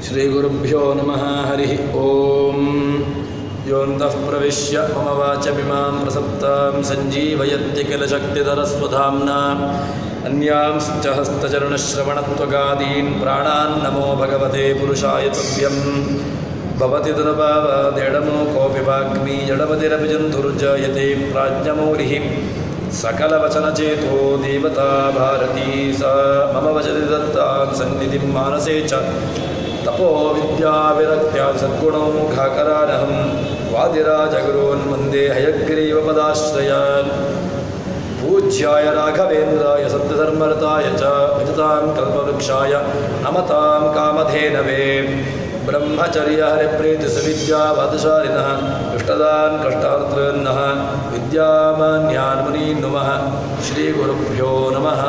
ಶ್ರೀಗುರುಭ್ಯೋ ನಮಃ ಹರಿ ಓಂ ಯೋऽन्तಃ ಪ್ರವಿಶ್ಯ ಮಮ ವಾಚಮಿಮಾಂ ಪ್ರಸಪ್ತಾಂ ಸಂಜೀವಯತ್ಯ ಕಿಲ ಶಕ್ತಿಧರಸ್ವಧಾಮ್ನಾ ಅನ್ಯಾಂಶ್ಚ ಹಸ್ತಚರಣಶ್ರವಣತ್ವಗಾದೀನ್ ಪ್ರಾಣಾನ್ ನಮೋ ಭಗವತೆ ಪುರುಷಾಯ ತುಭ್ಯಂ ಭವತಿ ದುರ್ಭಾವಾದೇಡಮೋ ಕೋಪಿ ವಾಗ್ಮಿ ಜಡಮತಿರಪಿ ಜಂತುರ್ಜಾಯತೆ ಪ್ರಾಜ್ಞಮೌಲಿಃ सकलवचनचेतो देवता भारती सा मम वचति दत्तां सन्निधिं मानसे च तपो विद्याविरक्त्या सद्गुणौघाकरानहं वादिराजगुरून् वन्दे हयग्रीवपदाश्रयान् पूज्याय राघवेन्द्राय सत्यधर्मरताय च विदतां कल्पवृक्षाय नमतां कामधेनवे ब्रह्मचर्य हरिप्रीतिसुविद्या वादशालिनः इष्टदान् कष्टार्तॄन्नः विद्यामान्यान् मुनीन् नुमः ಶ್ರೀಗುರುಭ್ಯೋ ನಮಃ.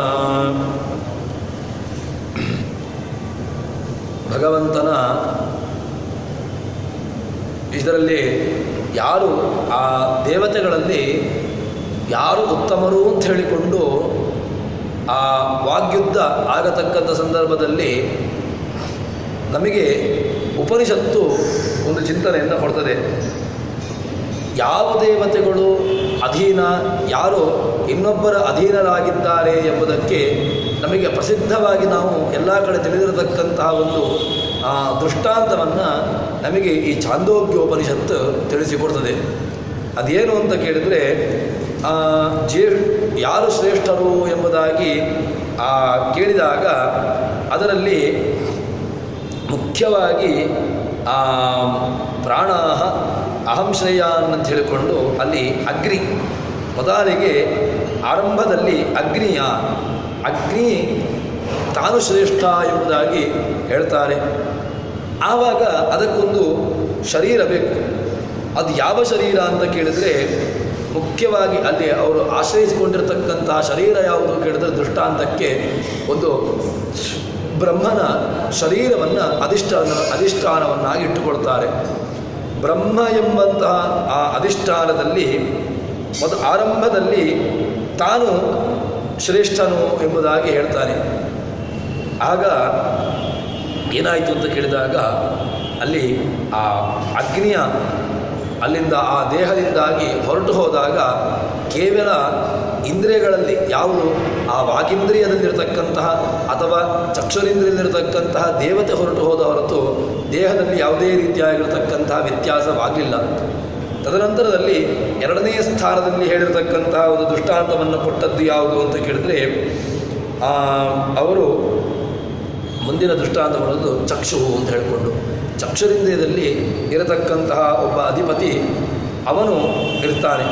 ಭಗವಂತನ ಇದರಲ್ಲಿ ಯಾರು ಆ ದೇವತೆಗಳಲ್ಲಿ ಯಾರು ಉತ್ತಮರು ಅಂತ ಹೇಳಿಕೊಂಡು ಆ ವಾಗ್ಯುದ್ಧ ಆಗತಕ್ಕಂಥ ಸಂದರ್ಭದಲ್ಲಿ ನಮಗೆ ಉಪನಿಷತ್ತು ಒಂದು ಚಿಂತನೆಯನ್ನು ಕೊಡ್ತದೆ. ಯಾವ ದೇವತೆಗಳು ಅಧೀನ, ಯಾರು ಇನ್ನೊಬ್ಬರ ಅಧೀನರಾಗಿದ್ದಾರೆ ಎಂಬುದಕ್ಕೆ ನಮಗೆ ಪ್ರಸಿದ್ಧವಾಗಿ ನಾವು ಎಲ್ಲ ಕಡೆ ತಿಳಿದಿರತಕ್ಕಂತಹ ಒಂದು ದೃಷ್ಟಾಂತವನ್ನು ನಮಗೆ ಈ ಛಾಂದೋಗ್ಯೋಪನಿಷತ್ತು ತಿಳಿಸಿಕೊಡ್ತದೆ. ಅದೇನು ಅಂತ ಕೇಳಿದರೆ, ಯಾರು ಶ್ರೇಷ್ಠರು ಎಂಬುದಾಗಿ ಕೇಳಿದಾಗ ಅದರಲ್ಲಿ ಮುಖ್ಯವಾಗಿ ಪ್ರಾಣ ಅಹಂ ಶ್ರೇಯಾನ್ ಅಂತ ಹೇಳಿಕೊಂಡು ಅಲ್ಲಿ ಅಗ್ನಿ ಮೊದಲಿಗೆ ಆರಂಭದಲ್ಲಿ ಅಗ್ನಿ ತಾನು ಶ್ರೇಷ್ಠ ಎಂಬುದಾಗಿ ಹೇಳ್ತಾರೆ. ಆವಾಗ ಅದಕ್ಕೊಂದು ಶರೀರ ಬೇಕು. ಅದು ಯಾವ ಶರೀರ ಅಂತ ಕೇಳಿದರೆ ಮುಖ್ಯವಾಗಿ ಅಲ್ಲಿ ಅವರು ಆಶ್ರಯಿಸಿಕೊಂಡಿರತಕ್ಕಂತಹ ಶರೀರ ಯಾವುದು ಕೇಳಿದ್ರೆ ದೃಷ್ಟಾಂತಕ್ಕೆ ಒಂದು ಬ್ರಹ್ಮನ ಶರೀರವನ್ನು ಅಧಿಷ್ಠಾನವನ್ನಾಗಿ ಇಟ್ಟುಕೊಳ್ತಾರೆ. ಬ್ರಹ್ಮ ಎಂಬಂತಹ ಆ ಅಧಿಷ್ಠಾನದಲ್ಲಿ ಆರಂಭದಲ್ಲಿ ತಾನು ಶ್ರೇಷ್ಠನು ಎಂಬುದಾಗಿ ಹೇಳ್ತಾನೆ. ಆಗ ಏನಾಯಿತು ಅಂತ ಕೇಳಿದಾಗ ಅಲ್ಲಿ ಆ ಅಗ್ನಿಯ ಅಲ್ಲಿಂದ ಆ ದೇಹದಿಂದಾಗಿ ಹೊರಟು ಹೋದಾಗ ಕೇವಲ ಇಂದ್ರಿಯಗಳಲ್ಲಿ ಯಾವುದು ಆ ವಾಗೀಂದ್ರಿಯದಲ್ಲಿರತಕ್ಕಂತಹ ಅಥವಾ ಚಕ್ಷುರಿಂದ್ರಿಯದಲ್ಲಿರತಕ್ಕಂತಹ ದೇವತೆ ಹೊರಟು ಹೋದ ಹೊರತು ದೇಹದಲ್ಲಿ ಯಾವುದೇ ರೀತಿಯಾಗಿರತಕ್ಕಂತಹ ವ್ಯತ್ಯಾಸವಾಗಲಿಲ್ಲ. ತದನಂತರದಲ್ಲಿ ಎರಡನೇ ಸ್ಥಾನದಲ್ಲಿ ಹೇಳಿರತಕ್ಕಂತಹ ಒಂದು ದೃಷ್ಟಾಂತವನ್ನು ಕೊಟ್ಟದ್ದು ಯಾವುದು ಅಂತ ಕೇಳಿದರೆ ಅವರು ಮುಂದಿನ ದೃಷ್ಟಾಂತ ಬರೋದು ಚಕ್ಷು ಅಂತ ಹೇಳಿಕೊಂಡು, ಚಕ್ಷುರಿಂದ್ರಿಯದಲ್ಲಿ ಇರತಕ್ಕಂತಹ ಒಬ್ಬ ಅಧಿಪತಿ ಅವನು ಇರ್ತಾನೆ.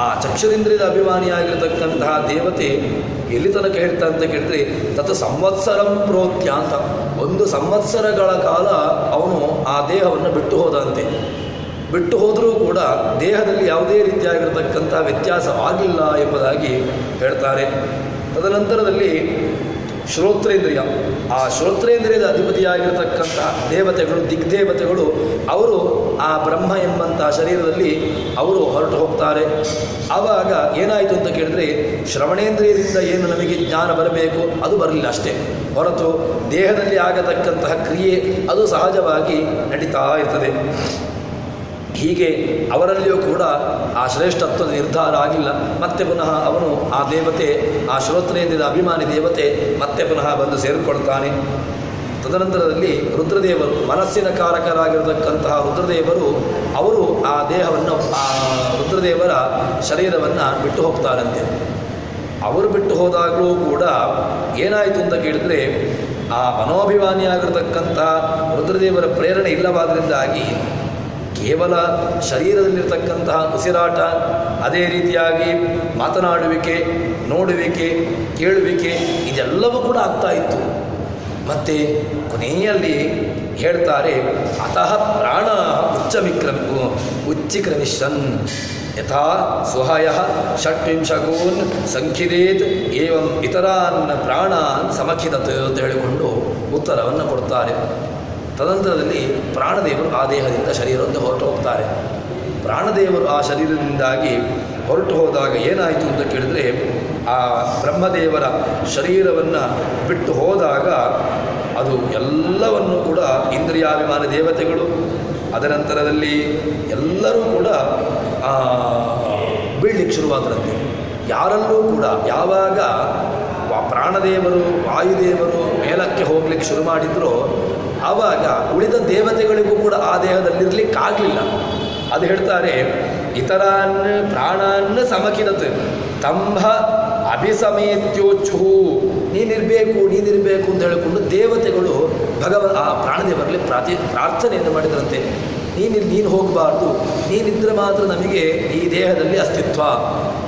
ಆ ಚಕ್ಷುರಿಂದ್ರಿಯದ ಅಭಿಮಾನಿಯಾಗಿರತಕ್ಕಂತಹ ದೇವತೆ ಎಲ್ಲಿ ತನಕ ಹೇಳ್ತಾ ಅಂತ ಕೇಳಿದ್ರೆ ತತ್ ಸಂವತ್ಸರಂ ಪ್ರೋತ್ಯ ಅಂತ, 1 ಸಂವತ್ಸರಗಳ ಕಾಲ ಅವನು ಆ ದೇಹವನ್ನು ಬಿಟ್ಟು ಹೋದಂತೆ. ಬಿಟ್ಟು ಹೋದರೂ ಕೂಡ ದೇಹದಲ್ಲಿ ಯಾವುದೇ ರೀತಿಯಾಗಿರತಕ್ಕಂಥ ವ್ಯತ್ಯಾಸವಾಗಿಲ್ಲ ಎಂಬುದಾಗಿ ಹೇಳ್ತಾರೆ. ತದನಂತರದಲ್ಲಿ ಶ್ರೋತ್ರೇಂದ್ರಿಯ, ಆ ಶ್ರೋತ್ರೇಂದ್ರಿಯದ ಅಧಿಪತಿಯಾಗಿರತಕ್ಕಂಥ ದೇವತೆಗಳು, ದಿಗ್ದೇವತೆಗಳು, ಅವರು ಆ ಬ್ರಹ್ಮ ಎಂಬಂತಹ ಶರೀರದಲ್ಲಿ ಅವರು ಹೊರಟು ಹೋಗ್ತಾರೆ. ಆವಾಗ ಏನಾಯಿತು ಅಂತ ಕೇಳಿದ್ರೆ ಶ್ರವಣೇಂದ್ರಿಯದಿಂದ ಏನು ನಮಗೆ ಜ್ಞಾನ ಬರಬೇಕು ಅದು ಬರಲಿಲ್ಲ ಅಷ್ಟೇ ಹೊರತು ದೇಹದಲ್ಲಿ ಆಗತಕ್ಕಂತಹ ಕ್ರಿಯೆ ಅದು ಸಹಜವಾಗಿ ನಡೀತಾ ಇರ್ತದೆ. ಹೀಗೆ ಅವರಲ್ಲಿಯೂ ಕೂಡ ಆ ಶ್ರೇಷ್ಠತ್ವದ ನಿರ್ಧಾರ ಆಗಿಲ್ಲ. ಮತ್ತೆ ಪುನಃ ಅವನು ಆ ದೇವತೆ, ಆ ಶ್ರೋತ್ರೇಂದ್ರಿಯದ ಅಭಿಮಾನಿ ದೇವತೆ ಮತ್ತೆ ಪುನಃ ಬಂದು ಸೇರಿಕೊಳ್ತಾನೆ. ತದನಂತರದಲ್ಲಿ ರುದ್ರದೇವರು, ಮನಸ್ಸಿನ ಕಾರಕರಾಗಿರತಕ್ಕಂತಹ ರುದ್ರದೇವರು, ಅವರು ಆ ದೇಹವನ್ನು, ಆ ರುದ್ರದೇವರ ಶರೀರವನ್ನು ಬಿಟ್ಟು ಹೋಗ್ತಾರಂತೆ. ಅವರು ಬಿಟ್ಟು ಹೋದಾಗಲೂ ಕೂಡ ಏನಾಯಿತು ಅಂತ ಕೇಳಿದರೆ ಆ ಮನೋಭಿಮಾನಿಯಾಗಿರತಕ್ಕಂತಹ ರುದ್ರದೇವರ ಪ್ರೇರಣೆ ಇಲ್ಲವಾದ್ದರಿಂದಾಗಿ ಕೇವಲ ಶರೀರದಲ್ಲಿರ್ತಕ್ಕಂತಹ ಉಸಿರಾಟ, ಅದೇ ರೀತಿಯಾಗಿ ಮಾತನಾಡುವಿಕೆ, ನೋಡುವಿಕೆ, ಕೇಳುವಿಕೆ ಇದೆಲ್ಲವೂ ಕೂಡ ಆಗ್ತಾ ಇತ್ತು. ಮತ್ತು ಕೊನೆಯಲ್ಲಿ ಹೇಳ್ತಾರೆ, ಅತಃ ಪ್ರಾಣ ಉಚ್ಚಿಕ್ರಮಿಷನ್ ಯಥಾ ಸ್ವಹಯ ಷಟ್ವಿಂಶಗೂನ್ ಸಂಖಿದೇತ್ ಏವಂ ಇತರಾನ್ ಪ್ರಾಣಾನ್ ಸಮಖಿದತ್ ಅಂತ ಹೇಳಿಕೊಂಡು ಉತ್ತರವನ್ನು ಕೊಡ್ತಾರೆ. ತದನಂತರದಲ್ಲಿ ಪ್ರಾಣದೇವರು ಆ ದೇಹದಿಂದ ಶರೀರವನ್ನು ಹೊರಟು ಹೋಗ್ತಾರೆ. ಪ್ರಾಣದೇವರು ಆ ಶರೀರದಿಂದಾಗಿ ಹೊರಟು ಹೋದಾಗ ಏನಾಯಿತು ಅಂತ ಕೇಳಿದರೆ ಆ ಬ್ರಹ್ಮದೇವರ ಶರೀರವನ್ನು ಬಿಟ್ಟು ಹೋದಾಗ ಅದು ಎಲ್ಲವನ್ನು ಕೂಡ ಇಂದ್ರಿಯ ಇಂದ್ರಿಯಾಭಿಮಾನ ದೇವತೆಗಳು. ಅದನಂತರದಲ್ಲಿ ಎಲ್ಲರೂ ಕೂಡ ಬೀಳ್ಲಿಕ್ಕೆ ಶುರುವಾದರಂತೆ. ಯಾರಲ್ಲೂ ಕೂಡ ಯಾವಾಗ ಪ್ರಾಣದೇವರು ವಾಯುದೇವರು ಮೇಲಕ್ಕೆ ಹೋಗ್ಲಿಕ್ಕೆ ಶುರು ಮಾಡಿದ್ರೋ ಆವಾಗ ಉಳಿದ ದೇವತೆಗಳಿಗೂ ಕೂಡ ಆ ದೇಹದಲ್ಲಿರಲಿಕ್ಕಾಗಲಿಲ್ಲ. ಅದು ಹೇಳ್ತಾರೆ, ಇತರಾನ್ ಪ್ರಾಣಾನ್ ಸಮಕಿದತ್ ತಂಭ ಅಭಿಸಮೇತ್ಯೋಚ್ಛು, ನೀನಿರಬೇಕು ಅಂತ ಹೇಳಿಕೊಂಡು ದೇವತೆಗಳು ಆ ಪ್ರಾಣದೇವರಲ್ಲಿ ಪ್ರಾರ್ಥನೆಯನ್ನು ಮಾಡಿದರಂತೆ. ನೀನು ಹೋಗಬಾರ್ದು, ನೀನಿದ್ರೆ ಮಾತ್ರ ನಮಗೆ ಈ ದೇಹದಲ್ಲಿ ಅಸ್ತಿತ್ವ.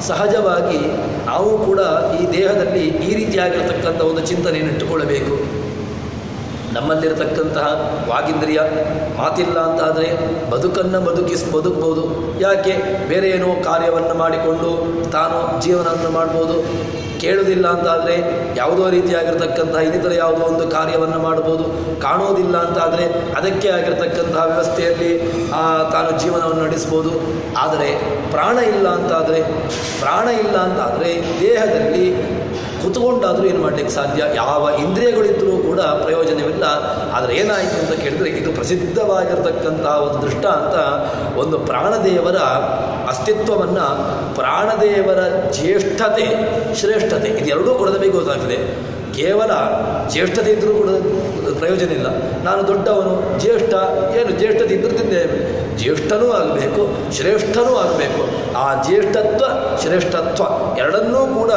ಸಹಜವಾಗಿ ನಾವು ಕೂಡ ಈ ದೇಹದಲ್ಲಿ ಈ ರೀತಿಯಾಗಿರತಕ್ಕಂಥ ಒಂದು ಚಿಂತನೆಯನ್ನು ಇಟ್ಟುಕೊಳ್ಳಬೇಕು. ನಮ್ಮಲ್ಲಿರತಕ್ಕಂತಹ ವಾಗಿಂದ್ರಿಯ ಮಾತಿಲ್ಲ ಅಂತಾದರೆ ಬದುಕಬಹುದು. ಯಾಕೆ? ಬೇರೆ ಏನೋ ಕಾರ್ಯವನ್ನು ಮಾಡಿಕೊಂಡು ತಾನು ಜೀವನವನ್ನು ಮಾಡ್ಬೋದು. ಕೇಳುವುದಿಲ್ಲ ಅಂತಾದರೆ ಯಾವುದೋ ರೀತಿಯಾಗಿರ್ತಕ್ಕಂತಹ ಇನ್ನಿತರ ಯಾವುದೋ ಒಂದು ಕಾರ್ಯವನ್ನು ಮಾಡ್ಬೋದು. ಕಾಣೋದಿಲ್ಲ ಅಂತಾದರೆ ಅದಕ್ಕೆ ಆಗಿರತಕ್ಕಂತಹ ವ್ಯವಸ್ಥೆಯಲ್ಲಿ ತಾನು ಜೀವನವನ್ನು ನಡೆಸ್ಬೋದು. ಆದರೆ ಪ್ರಾಣ ಇಲ್ಲ ಅಂತಾದರೆ ದೇಹದಲ್ಲಿ ಕೂತ್ಕೊಂಡಾದರೂ ಏನು ಮಾಡಲಿಕ್ಕೆ ಸಾಧ್ಯ? ಯಾವ ಇಂದ್ರಿಯಗಳಿದ್ದರೂ ಕೂಡ ಪ್ರಯೋಜನವಿಲ್ಲ. ಆದರೆ ಏನಾಯಿತು ಅಂತ ಕೇಳಿದರೆ, ಇದು ಪ್ರಸಿದ್ಧವಾಗಿರತಕ್ಕಂಥ ಒಂದು ದೃಷ್ಟಾಂತ. ಒಂದು ಪ್ರಾಣದೇವರ ಅಸ್ತಿತ್ವವನ್ನು, ಪ್ರಾಣದೇವರ ಜ್ಯೇಷ್ಠತೆ ಶ್ರೇಷ್ಠತೆ ಇದೆರಡೂ ಕೂಡ ನಮಗೆ ಗೊತ್ತಾಗ್ತದೆ. ಕೇವಲ ಜ್ಯೇಷ್ಠತೆ ಇದ್ದರೂ ಕೂಡ ಪ್ರಯೋಜನ ಇಲ್ಲ. ನಾನು ದೊಡ್ಡವನು, ಜ್ಯೇಷ್ಠತೆ ಇದ್ರದ್ದೇ ಜ್ಯೇಷ್ಠನೂ ಆಗಬೇಕು, ಶ್ರೇಷ್ಠನೂ ಆಗಬೇಕು. ಆ ಜ್ಯೇಷ್ಠತ್ವ ಶ್ರೇಷ್ಠತ್ವ ಎರಡನ್ನೂ ಕೂಡ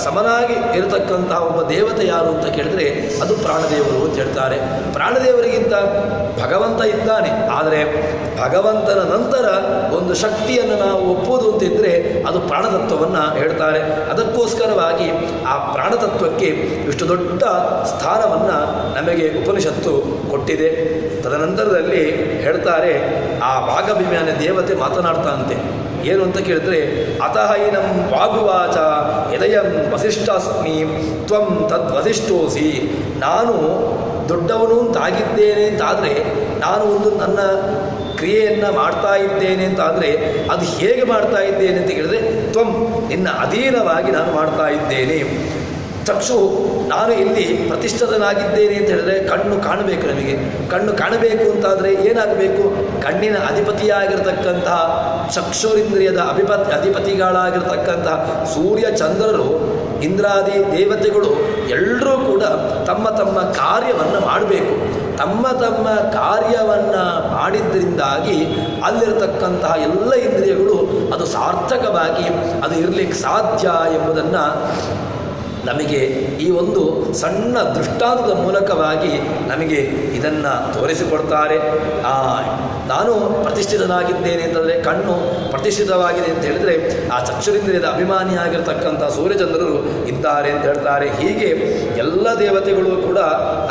ಸಮನಾಗಿ ಇರತಕ್ಕಂತಹ ಒಬ್ಬ ದೇವತೆ ಯಾರು ಅಂತ ಕೇಳಿದರೆ ಅದು ಪ್ರಾಣದೇವರು ಅಂತ ಹೇಳ್ತಾರೆ. ಪ್ರಾಣದೇವರಿಗಿಂತ ಭಗವಂತ ಇದ್ದಾನೆ. ಆದರೆ ಭಗವಂತನ ನಂತರ ಒಂದು ಶಕ್ತಿಯನ್ನು ನಾವು ಒಪ್ಪುವುದು ಅಂತಿದ್ದರೆ ಅದು ಪ್ರಾಣತತ್ವವನ್ನು ಹೇಳ್ತಾರೆ. ಅದಕ್ಕೋಸ್ಕರವಾಗಿ ಆ ಪ್ರಾಣತತ್ವಕ್ಕೆ ಇಷ್ಟು ದೊಡ್ಡ ಸ್ಥಾನವನ್ನು ನಮಗೆ ಉಪನಿಷತ್ತು ಕೊಟ್ಟಿದೆ. ತದನಂತರದಲ್ಲಿ ಹೇಳ್ತಾರೆ, ಆ ವಾಗಭಿಮಾನ ದೇವತೆ ಮಾತನಾಡ್ತಾನಂತೆ. ಏನು ಅಂತ ಕೇಳಿದ್ರೆ, ಅತಹೈನಂ ವಾಗುವಾಚ ಯದಯಂ ವಸಿಷ್ಠಾಸ್ಮಿ ತ್ವಂ ತದ್ವಸಿಷ್ಠೋಸಿ. ನಾನು ದೊಡ್ಡವನು ಅಂತಾಗಿದ್ದೇನೆ ಅಂತಾದರೆ, ನಾನು ಒಂದು ನನ್ನ ಕ್ರಿಯೆಯನ್ನು ಮಾಡ್ತಾ ಇದ್ದೇನೆ ಅಂತಾದರೆ ಅದು ಹೇಗೆ ಮಾಡ್ತಾ ಇದ್ದೇನೆ ಅಂತ ಕೇಳಿದ್ರೆ, ತ್ವಂ ನಿನ್ನ ಅಧೀನವಾಗಿ ನಾನು ಮಾಡ್ತಾ ಇದ್ದೇನೆ. ಚಕ್ಷು, ನಾನು ಇಲ್ಲಿ ಪ್ರತಿಷ್ಠಿತನಾಗಿದ್ದೇನೆ ಅಂತ ಹೇಳಿದ್ರೆ ಕಣ್ಣು ಕಾಣಬೇಕು. ನಮಗೆ ಕಣ್ಣು ಕಾಣಬೇಕು ಅಂತಾದರೆ ಏನಾಗಬೇಕು? ಕಣ್ಣಿನ ಅಧಿಪತಿಯಾಗಿರ್ತಕ್ಕಂತಹ ಚಕ್ಷುರಿಂದ್ರಿಯದ ಅಧಿಪತಿಗಳಾಗಿರ್ತಕ್ಕಂತಹ ಸೂರ್ಯ ಚಂದ್ರರು, ಇಂದ್ರಾದಿ ದೇವತೆಗಳು ಎಲ್ಲರೂ ಕೂಡ ತಮ್ಮ ತಮ್ಮ ಕಾರ್ಯವನ್ನು ಮಾಡಬೇಕು. ತಮ್ಮ ಕಾರ್ಯವನ್ನು ಮಾಡಿದ್ದರಿಂದಾಗಿ ಅಲ್ಲಿರತಕ್ಕಂತಹ ಎಲ್ಲ ಇಂದ್ರಿಯಗಳು ಅದು ಸಾರ್ಥಕವಾಗಿ ಅದು ಇರಲಿಕ್ಕೆ ಸಾಧ್ಯ ಎಂಬುದನ್ನು ನಮಗೆ ಈ ಒಂದು ಸಣ್ಣ ದೃಷ್ಟಾಂತದ ಮೂಲಕವಾಗಿ ನಮಗೆ ಇದನ್ನು ತೋರಿಸಿಕೊಡ್ತಾರೆ. ನಾನು ಪ್ರತಿಷ್ಠಿತನಾಗಿದ್ದೇನೆ ಅಂತಂದರೆ, ಕಣ್ಣು ಪ್ರತಿಷ್ಠಿತವಾಗಿದೆ ಅಂತ ಹೇಳಿದರೆ ಆ ಚಕ್ಷುರಿಂದ್ರಿಯದ ಅಭಿಮಾನಿಯಾಗಿರ್ತಕ್ಕಂಥ ಸೂರ್ಯಚಂದ್ರರು ಇದ್ದಾರೆ ಅಂತ ಹೇಳ್ತಾರೆ. ಹೀಗೆ ಎಲ್ಲ ದೇವತೆಗಳು ಕೂಡ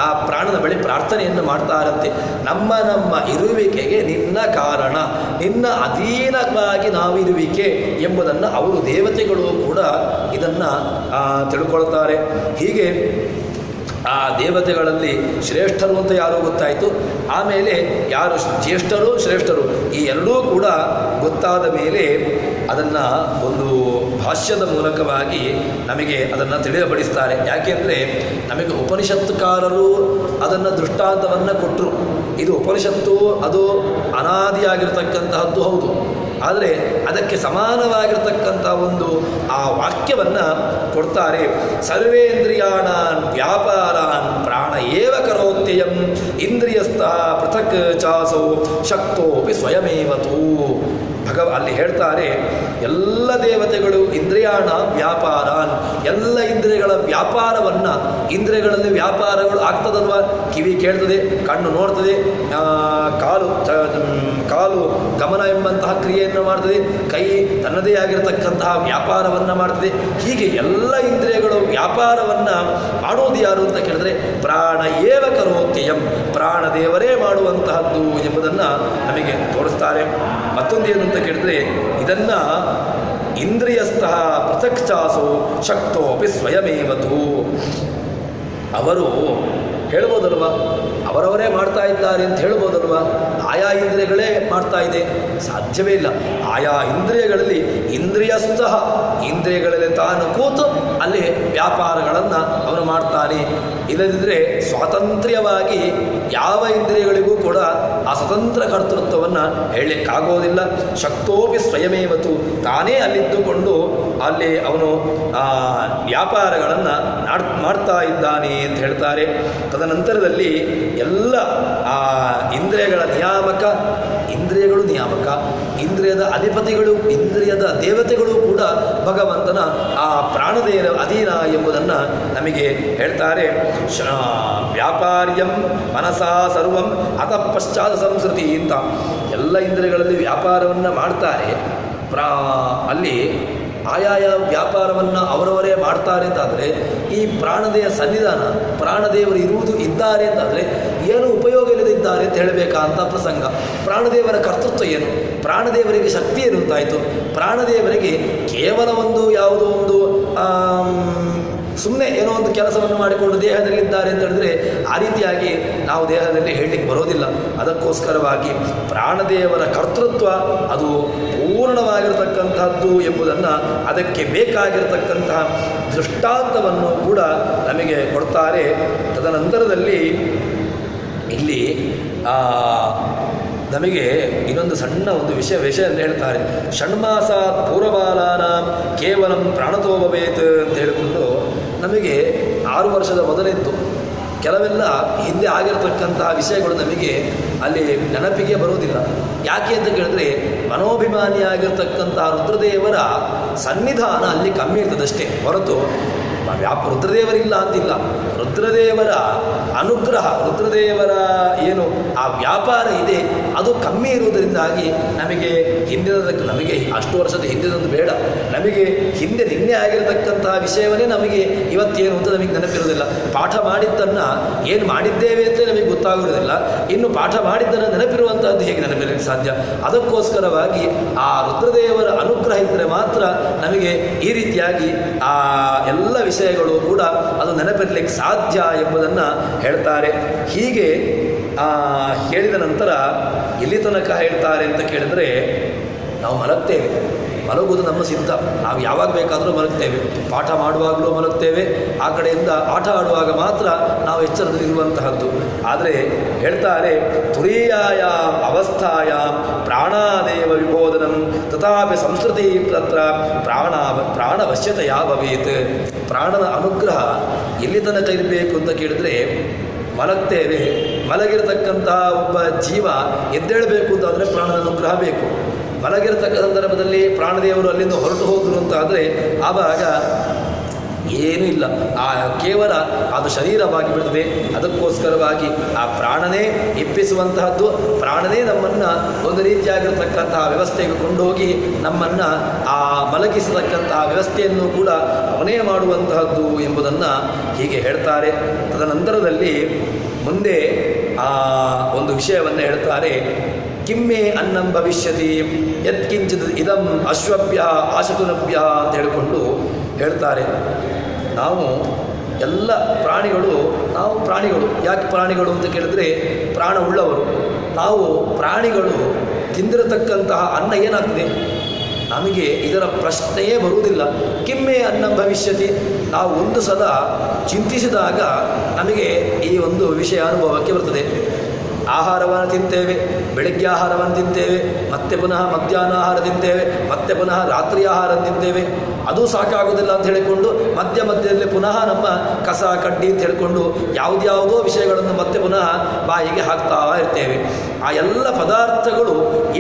ಆ ಪ್ರಾಣದ ಬಳಿ ಪ್ರಾರ್ಥನೆಯನ್ನು ಮಾಡ್ತಾರಂತೆ. ನಮ್ಮ ಇರುವಿಕೆಗೆ ನಿನ್ನ ಕಾರಣ, ನಿನ್ನ ಅಧೀನವಾಗಿ ನಾವಿರುವಿಕೆ ಎಂಬುದನ್ನು ಅವರು ದೇವತೆಗಳು ಕೂಡ ಇದನ್ನು ತಿಳ್ಕೊಳ್ತಾರೆ. ಹೀಗೆ ಆ ದೇವತೆಗಳಲ್ಲಿ ಶ್ರೇಷ್ಠರು ಅಂತ ಯಾರೋ ಗೊತ್ತಾಯಿತು. ಆಮೇಲೆ ಯಾರು ಜ್ಯೇಷ್ಠರು ಶ್ರೇಷ್ಠರು ಈ ಎರಡೂ ಕೂಡ ಗೊತ್ತಾದ ಮೇಲೆ ಅದನ್ನು ಒಂದು ಭಾಷ್ಯದ ಮೂಲಕವಾಗಿ ನಮಗೆ ಅದನ್ನು ತಿಳಿಯಬಡಿಸ್ತಾರೆ. ಯಾಕೆಂದರೆ ನಮಗೆ ಉಪನಿಷತ್ತುಕಾರರು ಅದನ್ನು ದೃಷ್ಟಾಂತವನ್ನು ಕೊಟ್ಟರು. ಇದು ಉಪನಿಷತ್ತು, ಅದು ಅನಾದಿಯಾಗಿರ್ತಕ್ಕಂತಹದ್ದು ಹೌದು. ಆದರೆ ಅದಕ್ಕೆ ಸಮಾನವಾಗಿರ್ತಕ್ಕಂಥ ಒಂದು ಆ ವಾಕ್ಯವನ್ನು ಕೊಡ್ತಾರೆ. ಸರ್ವೇಂದ್ರಿಯಾಣಾನ್ ವ್ಯಾಪಾರಾನ್ ಪ್ರಾಣ ಏವ ಕರೋತ್ಯಯಂ ಇಂದ್ರಿಯಸ್ಥಃ ಪೃಥಕ್ ಚಾಸೌ ಶಕ್ತೋಪಿ ಸ್ವಯಮೇವತು. ಅಲ್ಲಿ ಹೇಳ್ತಾರೆ, ಎಲ್ಲ ದೇವತೆಗಳು ಇಂದ್ರಿಯಾಣ ವ್ಯಾಪಾರಾನ್, ಎಲ್ಲ ಇಂದ್ರಿಯಗಳ ವ್ಯಾಪಾರವನ್ನು, ಇಂದ್ರಿಯಗಳಲ್ಲಿ ವ್ಯಾಪಾರಗಳು ಆಗ್ತದಲ್ವ? ಕಿವಿ ಕೇಳ್ತದೆ, ಕಣ್ಣು ನೋಡ್ತದೆ, ಕಾಲು ಗಮನ ಎಂಬಂತಹ ಕ್ರಿಯೆಯನ್ನು ಮಾಡ್ತದೆ, ಕೈ ತನ್ನದೇ ಆಗಿರತಕ್ಕಂತಹ ವ್ಯಾಪಾರವನ್ನು ಮಾಡ್ತದೆ. ಹೀಗೆ ಎಲ್ಲ ಇಂದ್ರಿಯಗಳು ವ್ಯಾಪಾರವನ್ನು ಮಾಡೋದು ಯಾರು ಅಂತ ಕೇಳಿದ್ರೆ ಪ್ರಾಣ ಏವ ಕರೋತ್ಯಯಂ, ಪ್ರಾಣದೇವರೇ ಮಾಡುವಂತಹದ್ದು ಎಂಬುದನ್ನು ನಮಗೆ ತೋರಿಸ್ತಾರೆ. ಮತ್ತೊಂದೇನು ಅಂತ ಕೇಳಿದ್ರೆ, ಇದನ್ನು ಇಂದ್ರಿಯಸ್ಥಃ ಪೃಥಕ್ ಚಾಸೋ ಶಕ್ತೋಪಿ ಸ್ವಯಮೇವತು. ಅವರು ಹೇಳ್ಬೋದಲ್ವ, ಅವರವರೇ ಮಾಡ್ತಾ ಇದ್ದಾರೆ ಅಂತ ಹೇಳ್ಬೋದಲ್ವ? ಆಯಾ ಇಂದ್ರಿಯಗಳೇ ಮಾಡ್ತಾ ಇದೆ, ಸಾಧ್ಯವೇ ಇಲ್ಲ. ಆಯಾ ಇಂದ್ರಿಯಗಳಲ್ಲಿ ಇಂದ್ರಿಯಸ್ಥಃ, ಇಂದ್ರಿಯಗಳಲ್ಲಿ ತಾನು ಕೂತು ಅಲ್ಲಿ ವ್ಯಾಪಾರಗಳನ್ನು ಅವನು ಮಾಡ್ತಾನೆ. ಇಲ್ಲದಿದ್ದರೆ ಸ್ವಾತಂತ್ರ್ಯವಾಗಿ ಯಾವ ಇಂದ್ರಿಯಗಳಿಗೂ ಕೂಡ ಸ್ವತಂತ್ರ ಕರ್ತೃತ್ವವನ್ನು ಹೇಳಲಿಕ್ಕಾಗೋದಿಲ್ಲ. ಶಕ್ತೋಪಿ ಸ್ವಯಮೇವತು, ತಾನೇ ಅಲ್ಲಿದ್ದುಕೊಂಡು ಅಲ್ಲಿ ಅವನು ವ್ಯಾಪಾರಗಳನ್ನು ಮಾಡ್ತಾ ಇದ್ದಾನೆ ಅಂತ ಹೇಳ್ತಾರೆ. ತದನಂತರದಲ್ಲಿ ಎಲ್ಲ ಇಂದ್ರಿಯಗಳ ನಿಯಾಮಕ, ಇಂದ್ರಿಯಗಳು ನಿಯಾಮಕ, ಇಂದ್ರಿಯದ ಅಧಿಪತಿಗಳು, ಇಂದ್ರಿಯದ ದೇವತೆಗಳು ಕೂಡ ಭಗವಂತನ ಆ ಪ್ರಾಣದೇವ ಅಧೀನ ಎಂಬುದನ್ನು ನಮಗೆ ಹೇಳ್ತಾರೆ. ವ್ಯಾಪಾರ್ಯಂ ಮನಸಾ ಸರ್ವಂ ಅತಃ ಪಶ್ಚಾತ್ ಸಂಸ್ಕೃತಿ ಅಂತ ಎಲ್ಲ ಇಂದ್ರಿಯಗಳಲ್ಲಿ ವ್ಯಾಪಾರವನ್ನು ಮಾಡ್ತಾರೆ. ಅಲ್ಲಿ ಆಯಾಯ ವ್ಯಾಪಾರವನ್ನು ಅವರವರೇ ಮಾಡ್ತಾರೆ ಅಂತಾದರೆ ಈ ಪ್ರಾಣದೇವ ಸನ್ನಿಧಾನ, ಪ್ರಾಣದೇವರು ಇದ್ದಾರೆ ಅಂತಾದರೆ ಏನು ಉಪಯೋಗ ಇಲ್ಲದಿದ್ದಾರೆ ಅಂತ ಹೇಳಬೇಕಾ ಅಂತ ಪ್ರಸಂಗ. ಪ್ರಾಣದೇವರ ಕರ್ತೃತ್ವ ಏನು, ಪ್ರಾಣದೇವರಿಗೆ ಶಕ್ತಿ ಏನು ಅಂತಾಯಿತು. ಪ್ರಾಣದೇವರಿಗೆ ಕೇವಲ ಒಂದು ಯಾವುದೋ ಒಂದು ಸುಮ್ಮನೆ ಏನೋ ಒಂದು ಕೆಲಸವನ್ನು ಮಾಡಿಕೊಂಡು ದೇಹದಲ್ಲಿದ್ದಾರೆ ಅಂತ ಹೇಳಿದ್ರೆ ಆ ರೀತಿಯಾಗಿ ನಾವು ದೇಹದಲ್ಲಿ ಹೇಳಲಿಕ್ಕೆ ಬರೋದಿಲ್ಲ. ಅದಕ್ಕೋಸ್ಕರವಾಗಿ ಪ್ರಾಣದೇವರ ಕರ್ತೃತ್ವ ಅದು ಪೂರ್ಣವಾಗಿರತಕ್ಕಂಥದ್ದು ಎಂಬುದನ್ನು, ಅದಕ್ಕೆ ಬೇಕಾಗಿರತಕ್ಕಂತಹ ದೃಷ್ಟಾಂತವನ್ನು ಕೂಡ ನಮಗೆ ಕೊಡ್ತಾರೆ. ತದನಂತರದಲ್ಲಿ ಇಲ್ಲಿ ನಮಗೆ ಇನ್ನೊಂದು ಸಣ್ಣ ಒಂದು ವಿಷಯವನ್ನು ಹೇಳ್ತಾರೆ. ಷಣ್ಮಾಸಾತ್ ಪೂರ್ವಬಾಲಾನ ಕೇವಲಂ ಪ್ರಾಣತೋ ಭವೇತ್ ಅಂತ ಹೇಳಿಕೊಂಡು ನಮಗೆ 6 ವರ್ಷದ ಮೊದಲಿತ್ತು ಕೆಲವೆಲ್ಲ ಹಿಂದೆ ಆಗಿರತಕ್ಕಂತಹ ವಿಷಯಗಳು ನಮಗೆ ಅಲ್ಲಿ ನೆನಪಿಗೆ ಬರುವುದಿಲ್ಲ. ಯಾಕೆ ಅಂತ ಕೇಳಿದ್ರೆ ಮನೋಭಿಮಾನಿಯಾಗಿರ್ತಕ್ಕಂತಹ ರುದ್ರದೇವರ ಸನ್ನಿಧಾನ ಅಲ್ಲಿ ಕಮ್ಮಿ ಇರ್ತದಷ್ಟೇ ಹೊರತು ರುದ್ರದೇವರಿಲ್ಲ ಅಂತಿಲ್ಲ. ರುದ್ರದೇವರ ಅನುಗ್ರಹ, ರುದ್ರದೇವರ ಏನು ಆ ವ್ಯಾಪಾರ ಇದೆ ಅದು ಕಮ್ಮಿ ಇರುವುದರಿಂದಾಗಿ ನಮಗೆ ನಮಗೆ ಅಷ್ಟು ವರ್ಷದ ಹಿಂದಿನೊಂದು ಬೇಡ, ನಮಗೆ ನಿನ್ನೆ ಆಗಿರತಕ್ಕಂತಹ ವಿಷಯವನ್ನೇ ನಮಗೆ ಇವತ್ತೇನು ಅಂತ ನಮಗೆ ನೆನಪಿರೋದಿಲ್ಲ. ಪಾಠ ಮಾಡಿದ್ದನ್ನು ಏನು ಮಾಡಿದ್ದೇವೆ ಅಂತ ನಮಗೆ ಗೊತ್ತಾಗುವುದಿಲ್ಲ. ಇನ್ನು ಪಾಠ ಮಾಡಿದ್ದನ್ನು ನೆನಪಿರುವಂತಹದ್ದು ಹೇಗೆ ನೆನಪಿರಲಿಕ್ಕೆ ಸಾಧ್ಯ? ಅದಕ್ಕೋಸ್ಕರವಾಗಿ ಆ ರುದ್ರದೇವರ ಅನುಗ್ರಹ ಇದ್ದರೆ ಮಾತ್ರ ನಮಗೆ ಈ ರೀತಿಯಾಗಿ ಆ ಎಲ್ಲ ವಿಷಯಗಳು ಕೂಡ ಅದು ನೆನಪಿರಲಿಕ್ಕೆ ಸಾಧ್ಯ ಎಂಬುದನ್ನು ಹೇಳ್ತಾರೆ. ಹೀಗೆ ಹೇಳಿದ ನಂತರ ಎಲ್ಲಿ ತನಕ ಹೇಳ್ತಾರೆ ಅಂತ ಕೇಳಿದರೆ, ನಾವು ಮಲಗ್ತೇವೆ, ಮಲಗುವುದು ನಮ್ಮ ಸಿದ್ಧ, ನಾವು ಯಾವಾಗ ಬೇಕಾದರೂ ಮಲಗ್ತೇವೆ, ಪಾಠ ಮಾಡುವಾಗಲೂ ಮಲಗ್ತೇವೆ, ಆ ಕಡೆಯಿಂದ ಆಟ ಆಡುವಾಗ ಮಾತ್ರ ನಾವು ಎಚ್ಚರದಲ್ಲಿರುವಂತಹದ್ದು. ಆದರೆ ಹೇಳ್ತಾರೆ ತುರೀಯಾಯ ಅವಸ್ಥಾಯ ಪ್ರಾಣಾದೇವ ವಿಬೋಧನಂ ತಥಾಪಿ ಸಂಸ್ಕೃತಿ ತತ್ರ ಪ್ರಾಣವಶ್ಯತೆಯ ಭವೇತ್. ಪ್ರಾಣದ ಅನುಗ್ರಹ ಎಲ್ಲಿ ತನಕ ಇರಬೇಕು ಅಂತ ಕೇಳಿದರೆ, ಮಲಗ್ತೇವೆ, ಮಲಗಿರತಕ್ಕಂತಹ ಒಬ್ಬ ಜೀವ ಎದ್ದೇಳಬೇಕು ಅಂತಂದರೆ ಪ್ರಾಣದ ಅನುಗ್ರಹ ಬೇಕು. ಮಲಗಿರತಕ್ಕ ಸಂದರ್ಭದಲ್ಲಿ ಪ್ರಾಣದೇವರು ಅಲ್ಲಿಂದ ಹೊರಟು ಹೋದರು ಅಂತ ಆದರೆ ಆವಾಗ ಏನೂ ಇಲ್ಲ, ಕೇವಲ ಅದು ಶರೀರವಾಗಿ ಬಿಡುತ್ತದೆ. ಅದಕ್ಕೋಸ್ಕರವಾಗಿ ಆ ಪ್ರಾಣನೇ ಎಪ್ಪಿಸುವಂತಹದ್ದು, ಪ್ರಾಣನೇ ನಮ್ಮನ್ನು ಒಂದು ರೀತಿಯಾಗಿರ್ತಕ್ಕಂತಹ ವ್ಯವಸ್ಥೆಗೆ ಕೊಂಡೋಗಿ ನಮ್ಮನ್ನು ಆ ಮಲಗಿಸತಕ್ಕಂತಹ ವ್ಯವಸ್ಥೆಯನ್ನು ಕೂಡ ಅವನೇ ಮಾಡುವಂತಹದ್ದು ಎಂಬುದನ್ನು ಹೀಗೆ ಹೇಳ್ತಾರೆ. ತದನಂತರದಲ್ಲಿ ಮುಂದೆ ಒಂದು ವಿಷಯವನ್ನು ಹೇಳ್ತಾರೆ. ಕಿಮ್ಮೆ ಅನ್ನಂ ಭವಿಷ್ಯತಿ ಯತ್ಕಿಂಚಿತ್ ಇದಂ ಅಶ್ವಭ್ಯ ಆಶತುನಭ್ಯ ಅಂತ ಹೇಳಿಕೊಂಡು ಹೇಳ್ತಾರೆ. ನಾವು ಎಲ್ಲ ಪ್ರಾಣಿಗಳು ಯಾಕೆ ಪ್ರಾಣಿಗಳು ಅಂತ ಕೇಳಿದ್ರೆ ಪ್ರಾಣ ಉಳ್ಳವರು. ನಾವು ಪ್ರಾಣಿಗಳು ತಿಂದಿರತಕ್ಕಂತಹ ಅನ್ನ ಏನಾಗ್ತದೆ ನಮಗೆ ಇದರ ಪ್ರಶ್ನೆಯೇ ಬರುವುದಿಲ್ಲ. ಕಿಮ್ಮೆ ಅನ್ನಂ ಭವಿಷ್ಯತಿ, ನಾವು ಒಂದು ಸಲ ಚಿಂತಿಸಿದಾಗ ನಮಗೆ ಈ ಒಂದು ವಿಷಯ ಅನುಭವಕ್ಕೆ ಬರ್ತದೆ. ಆಹಾರವನ್ನು ತಿಂತೇವೆ, ಬೆಳಗ್ಗೆ ಆಹಾರವನ್ನು ತಿಂತೇವೆ, ಮತ್ತೆ ಪುನಃ ಮಧ್ಯಾಹ್ನ ಆಹಾರ ತಿಂತೇವೆ, ಮತ್ತೆ ಪುನಃ ರಾತ್ರಿ ಆಹಾರ ತಿಂತೇವೆ. ಅದು ಸಾಕಾಗೋದಿಲ್ಲ ಅಂತ ಹೇಳಿಕೊಂಡು ಮಧ್ಯದಲ್ಲಿ ಪುನಃ ನಮ್ಮ ಕಸ ಕಡ್ಡಿ ಅಂತ ಹೇಳಿಕೊಂಡು ಯಾವುದ್ಯಾವುದೋ ವಿಷಯಗಳನ್ನು ಮತ್ತೆ ಪುನಃ ಬಾಯಿಗೆ ಹಾಕ್ತಾ ಇರ್ತೇವೆ. ಆ ಎಲ್ಲ ಪದಾರ್ಥಗಳು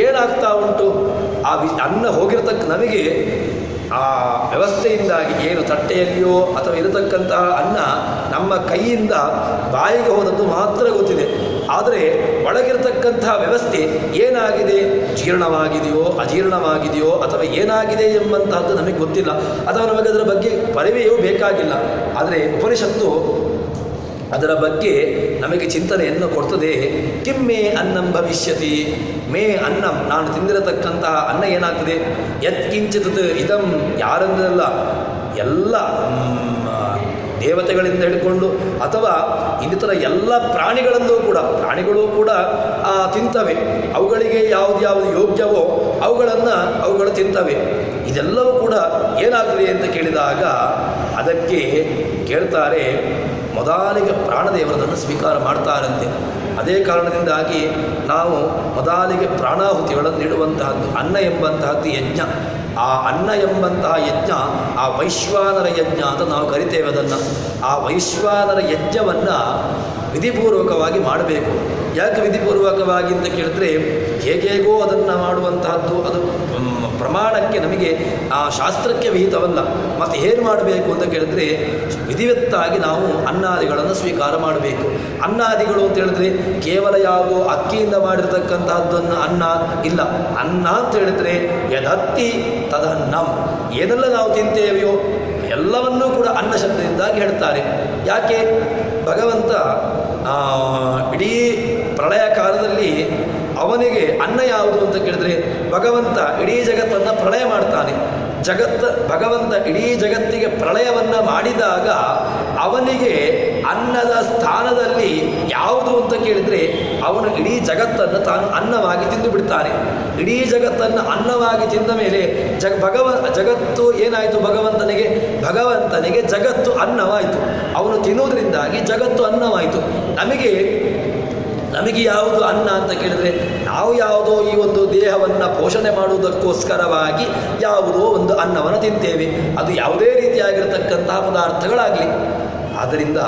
ಏನಾಗ್ತಾ ಉಂಟು, ಅನ್ನ ಹೋಗಿರ್ತಕ್ಕ ನಮಗೆ ಆ ವ್ಯವಸ್ಥೆಯಿಂದಾಗಿ ಏನು ತಟ್ಟೆಯಲ್ಲಿಯೋ ಅಥವಾ ಇರತಕ್ಕಂತಹ ಅನ್ನ ನಮ್ಮ ಕೈಯಿಂದ ಬಾಯಿಗೆ ಹೋದದ್ದು ಮಾತ್ರ ಗೊತ್ತಿದೆ. ಆದರೆ ಒಳಗಿರತಕ್ಕಂತಹ ವ್ಯವಸ್ಥೆ ಏನಾಗಿದೆ, ಜೀರ್ಣವಾಗಿದೆಯೋ ಅಜೀರ್ಣವಾಗಿದೆಯೋ ಅಥವಾ ಏನಾಗಿದೆ ಎಂಬಂತಹದ್ದು ನಮಗೆ ಗೊತ್ತಿಲ್ಲ, ಅಥವಾ ನಮಗೆ ಅದರ ಬಗ್ಗೆ ಪರಿವೆಯೂ ಬೇಕಾಗಿಲ್ಲ. ಆದರೆ ಉಪನಿಷತ್ತು ಅದರ ಬಗ್ಗೆ ನಮಗೆ ಚಿಂತನೆಯನ್ನು ಕೊಡ್ತದೆ. ಕಿಮ್ಮೆ ಅನ್ನಂ ಭವಿಷ್ಯತಿ, ಮೇ ಅನ್ನಂ, ನಾನು ತಿಂದಿರತಕ್ಕಂತಹ ಅನ್ನ ಏನಾಗ್ತದೆ, ಯತ್ಕಿಂಚಿತ್ ಇದಂ, ಯಾರಂದ್ರಲ್ಲ ಎಲ್ಲ ದೇವತೆಗಳಿಂದ ಹಿಡ್ಕೊಂಡು ಅಥವಾ ಇನ್ನಿತರ ಎಲ್ಲ ಪ್ರಾಣಿಗಳು ಕೂಡ ತಿಂತವೆ. ಅವುಗಳಿಗೆ ಯಾವುದು ಯೋಗ್ಯವೋ ಅವುಗಳು ತಿಂತವೆ. ಇದೆಲ್ಲವೂ ಕೂಡ ಏನಾಗ್ತದೆ ಅಂತ ಕೇಳಿದಾಗ ಅದಕ್ಕೆ ಕೇಳ್ತಾರೆ, ಮೊದಲಿಗೆ ಪ್ರಾಣದೇವರನ್ನು ಸ್ವೀಕಾರ ಮಾಡ್ತಾರಂತೆ. ಅದೇ ಕಾರಣದಿಂದಾಗಿ ನಾವು ಮೊದಲಿಗೆ ಪ್ರಾಣಾಹುತಿಗಳನ್ನು ನೀಡುವಂತಹದ್ದು ಅನ್ನ ಎಂಬಂತಹದ್ದು ಯಜ್ಞ. ಆ ಅನ್ನ ಎಂಬಂತಹ ಯಜ್ಞ ಆ ವೈಶ್ವಾನರ ಯಜ್ಞ ಅಂತ ನಾವು ಕರಿತೇವೆ ಅದನ್ನು. ಆ ವೈಶ್ವಾನರ ಯಜ್ಞವನ್ನು ವಿಧಿಪೂರ್ವಕವಾಗಿ ಮಾಡಬೇಕು. ಯಾಕೆ ವಿಧಿಪೂರ್ವಕವಾಗಿ ಅಂತ ಕೇಳಿದ್ರೆ, ಹೇಗೇಗೋ ಅದನ್ನು ಮಾಡುವಂತಹದ್ದು ಅದು ಪ್ರಮಾಣಕ್ಕೆ ನಮಗೆ ಆ ಶಾಸ್ತ್ರಕ್ಕೆ ವಿಹಿತವಲ್ಲ. ಮತ್ತು ಏನು ಮಾಡಬೇಕು ಅಂತ ಕೇಳಿದ್ರೆ, ವಿಧಿವತ್ತಾಗಿ ನಾವು ಅನ್ನಾದಿಗಳನ್ನು ಸ್ವೀಕಾರ ಮಾಡಬೇಕು. ಅನ್ನಾದಿಗಳು ಅಂತ ಹೇಳಿದ್ರೆ ಕೇವಲ ಯಾವುದೋ ಅಕ್ಕಿಯಿಂದ ಮಾಡಿರ್ತಕ್ಕಂತಹದ್ದನ್ನು ಅನ್ನ ಇಲ್ಲ. ಅನ್ನ ಅಂತ ಹೇಳಿದ್ರೆ ಯದತ್ತಿ ತದನ್ನಂ, ಏನೆಲ್ಲ ನಾವು ತಿಂತೇವೆಯೋ ಎಲ್ಲವನ್ನೂ ಕೂಡ ಅನ್ನ ಶಬ್ದದಿಂದಾಗಿ ಹೇಳ್ತಾರೆ. ಯಾಕೆ ಭಗವಂತ ಇಡೀ ಪ್ರಳಯ ಕಾಲದಲ್ಲಿ ಅವನಿಗೆ ಅನ್ನ ಯಾವುದು ಅಂತ ಕೇಳಿದ್ರೆ, ಭಗವಂತ ಇಡೀ ಜಗತ್ತನ್ನು ಪ್ರಳಯ ಮಾಡ್ತಾನೆ. ಭಗವಂತ ಇಡೀ ಜಗತ್ತಿಗೆ ಪ್ರಳಯವನ್ನು ಮಾಡಿದಾಗ ಅವನಿಗೆ ಅನ್ನದ ಸ್ಥಾನದಲ್ಲಿ ಯಾವುದು ಅಂತ ಕೇಳಿದರೆ, ಅವನು ಇಡೀ ಜಗತ್ತನ್ನು ತಾನು ಅನ್ನವಾಗಿ ತಿಂದು ಬಿಡ್ತಾನೆ. ಇಡೀ ಜಗತ್ತನ್ನು ಅನ್ನವಾಗಿ ತಿಂದ ಮೇಲೆ ಜಗತ್ತು ಏನಾಯಿತು? ಭಗವಂತನಿಗೆ ಜಗತ್ತು ಅನ್ನವಾಯಿತು. ಅವನು ತಿನ್ನುವುದರಿಂದಾಗಿ ಜಗತ್ತು ಅನ್ನವಾಯಿತು. ನಮಗೆ ಯಾವುದು ಅನ್ನ ಅಂತ ಕೇಳಿದರೆ, ನಾವು ಯಾವುದೋ ಈ ಒಂದು ದೇಹವನ್ನು ಪೋಷಣೆ ಮಾಡುವುದಕ್ಕೋಸ್ಕರವಾಗಿ ಯಾವುದೋ ಒಂದು ಅನ್ನವನ್ನು ತಿಂತೇವೆ. ಅದು ಯಾವುದೇ ರೀತಿಯಾಗಿರತಕ್ಕಂತಹ ಪದಾರ್ಥಗಳಾಗಲಿ. ಆದ್ದರಿಂದ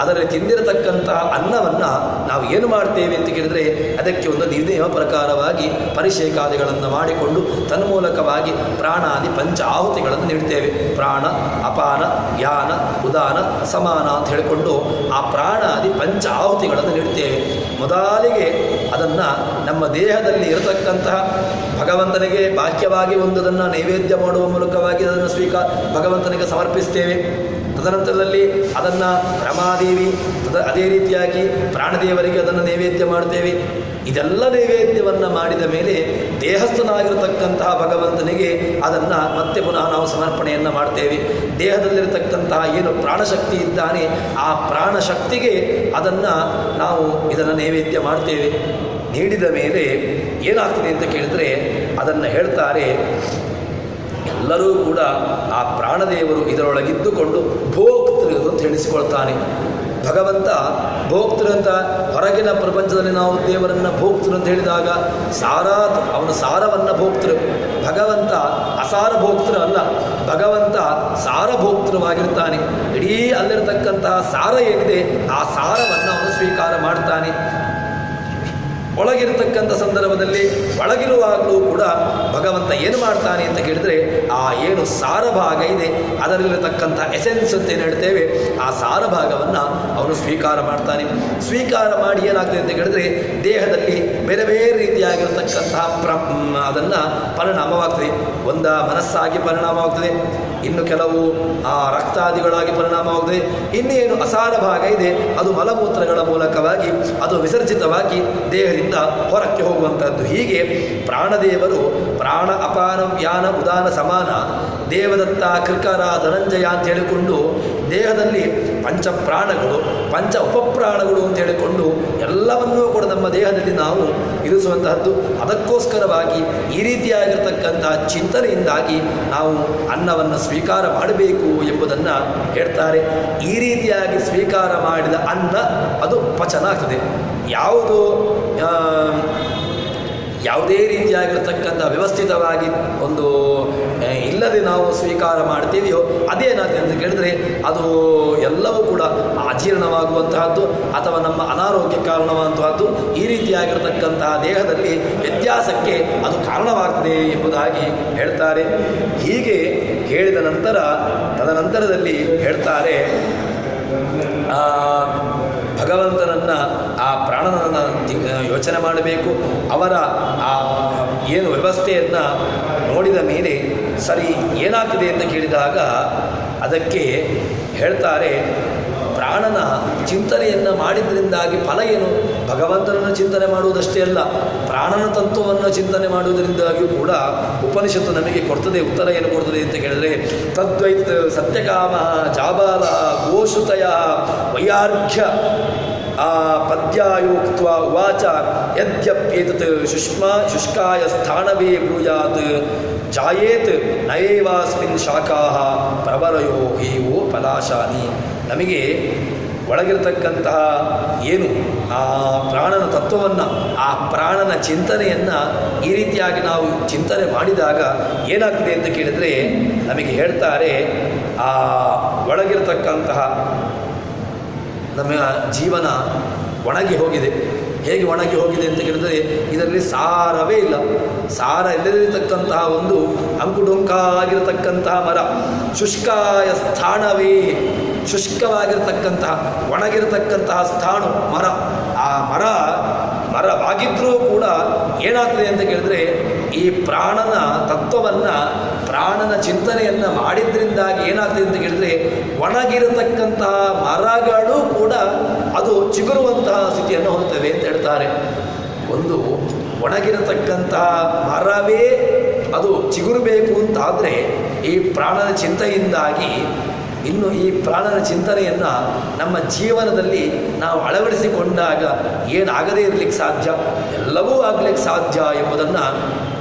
ಅದರಲ್ಲಿ ತಿಂದಿರತಕ್ಕಂತಹ ಅನ್ನವನ್ನು ನಾವು ಏನು ಮಾಡ್ತೇವೆ ಅಂತ ಕೇಳಿದರೆ, ಅದಕ್ಕೆ ಒಂದು ನಿರ್ಣಯ ಪ್ರಕಾರವಾಗಿ ಪರಿಷೇಕಾದಿಗಳನ್ನು ಮಾಡಿಕೊಂಡು ತನ್ಮೂಲಕವಾಗಿ ಪ್ರಾಣಾದಿ ಪಂಚ ಆಹುತಿಗಳನ್ನು ನೀಡ್ತೇವೆ. ಪ್ರಾಣ, ಅಪಾನ, ಯಾನ, ಉದಾನ, ಸಮಾನ ಅಂತ ಹೇಳಿಕೊಂಡು ಆ ಪ್ರಾಣಾದಿ ಪಂಚ ಆಹುತಿಗಳನ್ನು ನೀಡ್ತೇವೆ. ಮೊದಲಿಗೆ ಅದನ್ನು ನಮ್ಮ ದೇಹದಲ್ಲಿ ಇರತಕ್ಕಂತಹ ಭಗವಂತನಿಗೆ ಬಾಹ್ಯವಾಗಿ ಒಂದನ್ನು ನೈವೇದ್ಯ ಮಾಡುವ ಮೂಲಕವಾಗಿ ಅದನ್ನು ಭಗವಂತನಿಗೆ ಸಮರ್ಪಿಸ್ತೇವೆ. ತದನಂತರದಲ್ಲಿ ಅದನ್ನು ರಮಾದೇವಿ ಅದೇ ರೀತಿಯಾಗಿ ಪ್ರಾಣದೇವರಿಗೆ ಅದನ್ನು ನೈವೇದ್ಯ ಮಾಡ್ತೇವೆ. ಇದೆಲ್ಲ ನೈವೇದ್ಯವನ್ನು ಮಾಡಿದ ಮೇಲೆ ದೇಹಸ್ಥನಾಗಿರತಕ್ಕಂತಹ ಭಗವಂತನಿಗೆ ಅದನ್ನು ಮತ್ತೆ ಪುನಃ ನಾವು ಸಮರ್ಪಣೆಯನ್ನು ಮಾಡ್ತೇವೆ. ದೇಹದಲ್ಲಿರತಕ್ಕಂತಹ ಏನು ಪ್ರಾಣಶಕ್ತಿ ಇದ್ದಾನೆ ಆ ಪ್ರಾಣಶಕ್ತಿಗೆ ನಾವು ಇದನ್ನು ನೈವೇದ್ಯ ಮಾಡ್ತೇವೆ. ನೀಡಿದ ಮೇಲೆ ಏನಾಗ್ತದೆ ಅಂತ ಕೇಳಿದರೆ, ಅದನ್ನು ಹೇಳ್ತಾರೆ ಎಲ್ಲರೂ ಕೂಡ ಆ ಪ್ರಾಣದೇವರು ಇದರೊಳಗಿದ್ದುಕೊಂಡು ಭೋಕ್ತೃ ಅಂತ ಹೇಳಿಸಿಕೊಳ್ತಾನೆ. ಭಗವಂತ ಭೋಕ್ತೃ ಅಂತ ಹೊರಗಿನ ಪ್ರಪಂಚದಲ್ಲಿ ನಾವು ದೇವರನ್ನು ಭೋಕ್ತೃ ಅಂತ ಹೇಳಿದಾಗ ಅವನ ಸಾರವನ್ನು ಭೋಕ್ತೃ. ಭಗವಂತ ಅಸಾರ ಭೋಕ್ತೃ ಅಲ್ಲ, ಭಗವಂತ ಸಾರಭೋಕ್ತೃವಾಗಿರ್ತಾನೆ. ಇಡೀ ಅಲ್ಲಿರತಕ್ಕಂತಹ ಸಾರ ಏನಿದೆ ಆ ಸಾರವನ್ನು ಅವನು ಸ್ವೀಕಾರ ಮಾಡ್ತಾನೆ. ಒಳಗಿರತಕ್ಕಂಥ ಸಂದರ್ಭದಲ್ಲಿ ಒಳಗಿರುವಾಗಲೂ ಕೂಡ ಭಗವಂತ ಏನು ಮಾಡ್ತಾನೆ ಅಂತ ಕೇಳಿದರೆ, ಆ ಏನು ಸಾರ ಭಾಗ ಇದೆ ಅದರಲ್ಲಿರತಕ್ಕಂಥ ಎಸೆನ್ಸ್ ಅಂತ ಏನು ಹೇಳ್ತೇವೆ, ಆ ಸಾರ ಭಾಗವನ್ನು ಅವನು ಸ್ವೀಕಾರ ಮಾಡ್ತಾನೆ. ಸ್ವೀಕಾರ ಮಾಡಿ ಏನಾಗ್ತದೆ ಅಂತ ಕೇಳಿದ್ರೆ, ದೇಹದಲ್ಲಿ ಬೇರೆ ಬೇರೆ ರೀತಿಯಾಗಿರತಕ್ಕಂತಹ ಅದನ್ನು ಪರಿಣಾಮವಾಗ್ತದೆ. ಮನಸ್ಸಾಗಿ ಪರಿಣಾಮವಾಗ್ತದೆ, ಇನ್ನು ಕೆಲವು ರಕ್ತಾದಿಗಳಾಗಿ ಪರಿಣಾಮವಾಗ್ತದೆ. ಇನ್ನೇನು ಅಸಾರ ಭಾಗ ಇದೆ ಅದು ಮಲಮೂತ್ರಗಳ ಮೂಲಕವಾಗಿ ಅದು ವಿಸರ್ಜಿತವಾಗಿ ದೇಹದಿಂದ ಹೊರಕ್ಕೆ ಹೋಗುವಂಥದ್ದು. ಹೀಗೆ ಪ್ರಾಣದೇವರು ಪ್ರಾಣ, ಅಪಾನ, ವ್ಯಾನ, ಉದಾನ, ಸಮಾನ, ದೇವದತ್ತ, ಕೃಕರ, ಧನಂಜಯ ಅಂತ ಹೇಳಿಕೊಂಡು ದೇಹದಲ್ಲಿ ಪಂಚ ಪ್ರಾಣಗಳು, ಪಂಚ ಉಪಪ್ರಾಣಗಳು ಅಂತ ಹೇಳಿಕೊಂಡು ಎಲ್ಲವನ್ನೂ ಕೂಡ ನಮ್ಮ ದೇಹದಲ್ಲಿ ನಾವು ಇರಿಸುವಂತಹದ್ದು. ಅದಕ್ಕೋಸ್ಕರವಾಗಿ ಈ ರೀತಿಯಾಗಿರ್ತಕ್ಕಂತಹ ಚಿಂತನೆಯಿಂದಾಗಿ ನಾವು ಅನ್ನವನ್ನು ಸ್ವೀಕಾರ ಮಾಡಬೇಕು ಎಂಬುದನ್ನು ಹೇಳ್ತಾರೆ. ಈ ರೀತಿಯಾಗಿ ಸ್ವೀಕಾರ ಮಾಡಿದ ಅನ್ನ ಅದು ಪಚನ ಆಗ್ತದೆ. ಯಾವುದೇ ರೀತಿಯಾಗಿರ್ತಕ್ಕಂಥ ವ್ಯವಸ್ಥಿತವಾಗಿ ಒಂದು ಇಲ್ಲದೆ ನಾವು ಸ್ವೀಕಾರ ಮಾಡ್ತೀವಿಯೋ ಅದೇನಾಗ್ತದೆ ಅಂತ ಕೇಳಿದ್ರೆ, ಅದು ಎಲ್ಲವೂ ಕೂಡ ಅಜೀರ್ಣವಾಗುವಂತಹದ್ದು ಅಥವಾ ನಮ್ಮ ಅನಾರೋಗ್ಯ ಕಾರಣವಾಗುವಂತಹದ್ದು. ಈ ರೀತಿಯಾಗಿರ್ತಕ್ಕಂತಹ ದೇಹದಲ್ಲಿ ವ್ಯತ್ಯಾಸಕ್ಕೆ ಅದು ಕಾರಣವಾಗ್ತದೆ ಎಂಬುದಾಗಿ ಹೇಳ್ತಾರೆ. ಹೀಗೆ ಹೇಳಿದ ನಂತರ ತದನಂತರದಲ್ಲಿ ಹೇಳ್ತಾರೆ, ಭಗವಂತನನ್ನು ಆ ಪ್ರಾಣನನ್ನು ಯೋಚನೆ ಮಾಡಬೇಕು. ಅವರ ಆ ಏನು ವ್ಯವಸ್ಥೆಯನ್ನು ನೋಡಿದ ಮೇಲೆ ಸರಿ ಏನಾಗ್ತದೆ ಅಂತ ಕೇಳಿದಾಗ ಅದಕ್ಕೆ ಹೇಳ್ತಾರೆ, ಪ್ರಾಣನ ಚಿಂತನೆಯನ್ನು ಮಾಡಿದ್ರಿಂದಾಗಿ ಫಲ ಏನು? ಭಗವಂತನನ್ನು ಚಿಂತನೆ ಮಾಡುವುದಷ್ಟೇ ಅಲ್ಲ, ಪ್ರಾಣನ ತತ್ವವನ್ನು ಚಿಂತನೆ ಮಾಡುವುದರಿಂದಾಗಿಯೂ ಕೂಡ ಉಪನಿಷತ್ತು ನಮಗೆ ಕೊಡ್ತದೆ. ಉತ್ತರ ಏನು ಕೊಡ್ತದೆ ಅಂತ ಕೇಳಿದರೆ, ತದ್ವೈತ್ ಸತ್ಯಕಾಮ ಜಾಬಾಲ ಗೋಶುತಯ ವೈಯಾರ್ಘ್ಯ ಪದ್ಯಾಯೋಕ್ತ್ವ ಉವಾಚ ಯದ್ಯಪ್ಯೇತತ್ ಶುಷ್ಕಾಯ ಸ್ಥಾನವೇ ಬ್ರೂಯಾತ್ ಜಾಯೇತ್ ನಯೇವಾಸ್ಮಿನ್ ಶಾಖಾಃ ಪ್ರವರಯೋ ಹೀವೋ ಫಲಾಶಾನಿ. ನಮಗೆ ಒಳಗಿರತಕ್ಕಂತಹ ಏನು ಆ ಪ್ರಾಣನ ತತ್ವವನ್ನು, ಆ ಪ್ರಾಣನ ಚಿಂತನೆಯನ್ನು ಈ ರೀತಿಯಾಗಿ ನಾವು ಚಿಂತನೆ ಮಾಡಿದಾಗ ಏನಾಗ್ತದೆ ಅಂತ ಕೇಳಿದರೆ ನಮಗೆ ಹೇಳ್ತಾರೆ, ಆ ಒಳಗಿರತಕ್ಕಂತಹ ನಮ್ಮ ಜೀವನ ಒಣಗಿ ಹೋಗಿದೆ. ಹೇಗೆ ಒಣಗಿ ಹೋಗಿದೆ ಅಂತ ಕೇಳಿದರೆ ಇದರಲ್ಲಿ ಸಾರವೇ ಇಲ್ಲ. ಸಾರ ಇಲ್ಲದಿರತಕ್ಕಂತಹ ಒಂದು ಅಂಕುಡೊಂಕಾಗಿರತಕ್ಕಂತಹ ಮರ, ಶುಷ್ಕಾಯ ಸ್ಥಾನವೇ, ಶುಷ್ಕವಾಗಿರತಕ್ಕಂತಹ ಒಣಗಿರತಕ್ಕಂತಹ ಸ್ಥಾಣು ಮರ. ಆ ಮರವಾಗಿದ್ದರೂ ಕೂಡ ಏನಾಗ್ತದೆ ಅಂತ ಕೇಳಿದರೆ ಈ ಪ್ರಾಣನ ತತ್ವವನ್ನು, ಪ್ರಾಣನ ಚಿಂತನೆಯನ್ನು ಮಾಡಿದ್ರಿಂದಾಗಿ ಏನಾಗ್ತದೆ ಅಂತ ಕೇಳಿದರೆ ಒಣಗಿರತಕ್ಕಂತಹ ಮರಗಳು ಕೂಡ ಅದು ಚಿಗುರುವಂತಹ ಸ್ಥಿತಿಯನ್ನು ಹೊಂದುತ್ತವೆ ಅಂತ ಹೇಳ್ತಾರೆ. ಒಂದು ಒಣಗಿರತಕ್ಕಂತಹ ಮರವೇ ಅದು ಚಿಗುರಬೇಕು ಅಂತಾದರೆ ಈ ಪ್ರಾಣನ ಚಿಂತೆಯಿಂದಾಗಿ, ಇನ್ನು ಈ ಪ್ರಾಣನ ಚಿಂತನೆಯನ್ನು ನಮ್ಮ ಜೀವನದಲ್ಲಿ ನಾವು ಅಳವಡಿಸಿಕೊಂಡಾಗ ಏನಾಗದೇ ಇರಲಿಕ್ಕೆ ಸಾಧ್ಯ, ಎಲ್ಲವೂ ಆಗಲಿಕ್ಕೆ ಸಾಧ್ಯ ಎಂಬುದನ್ನು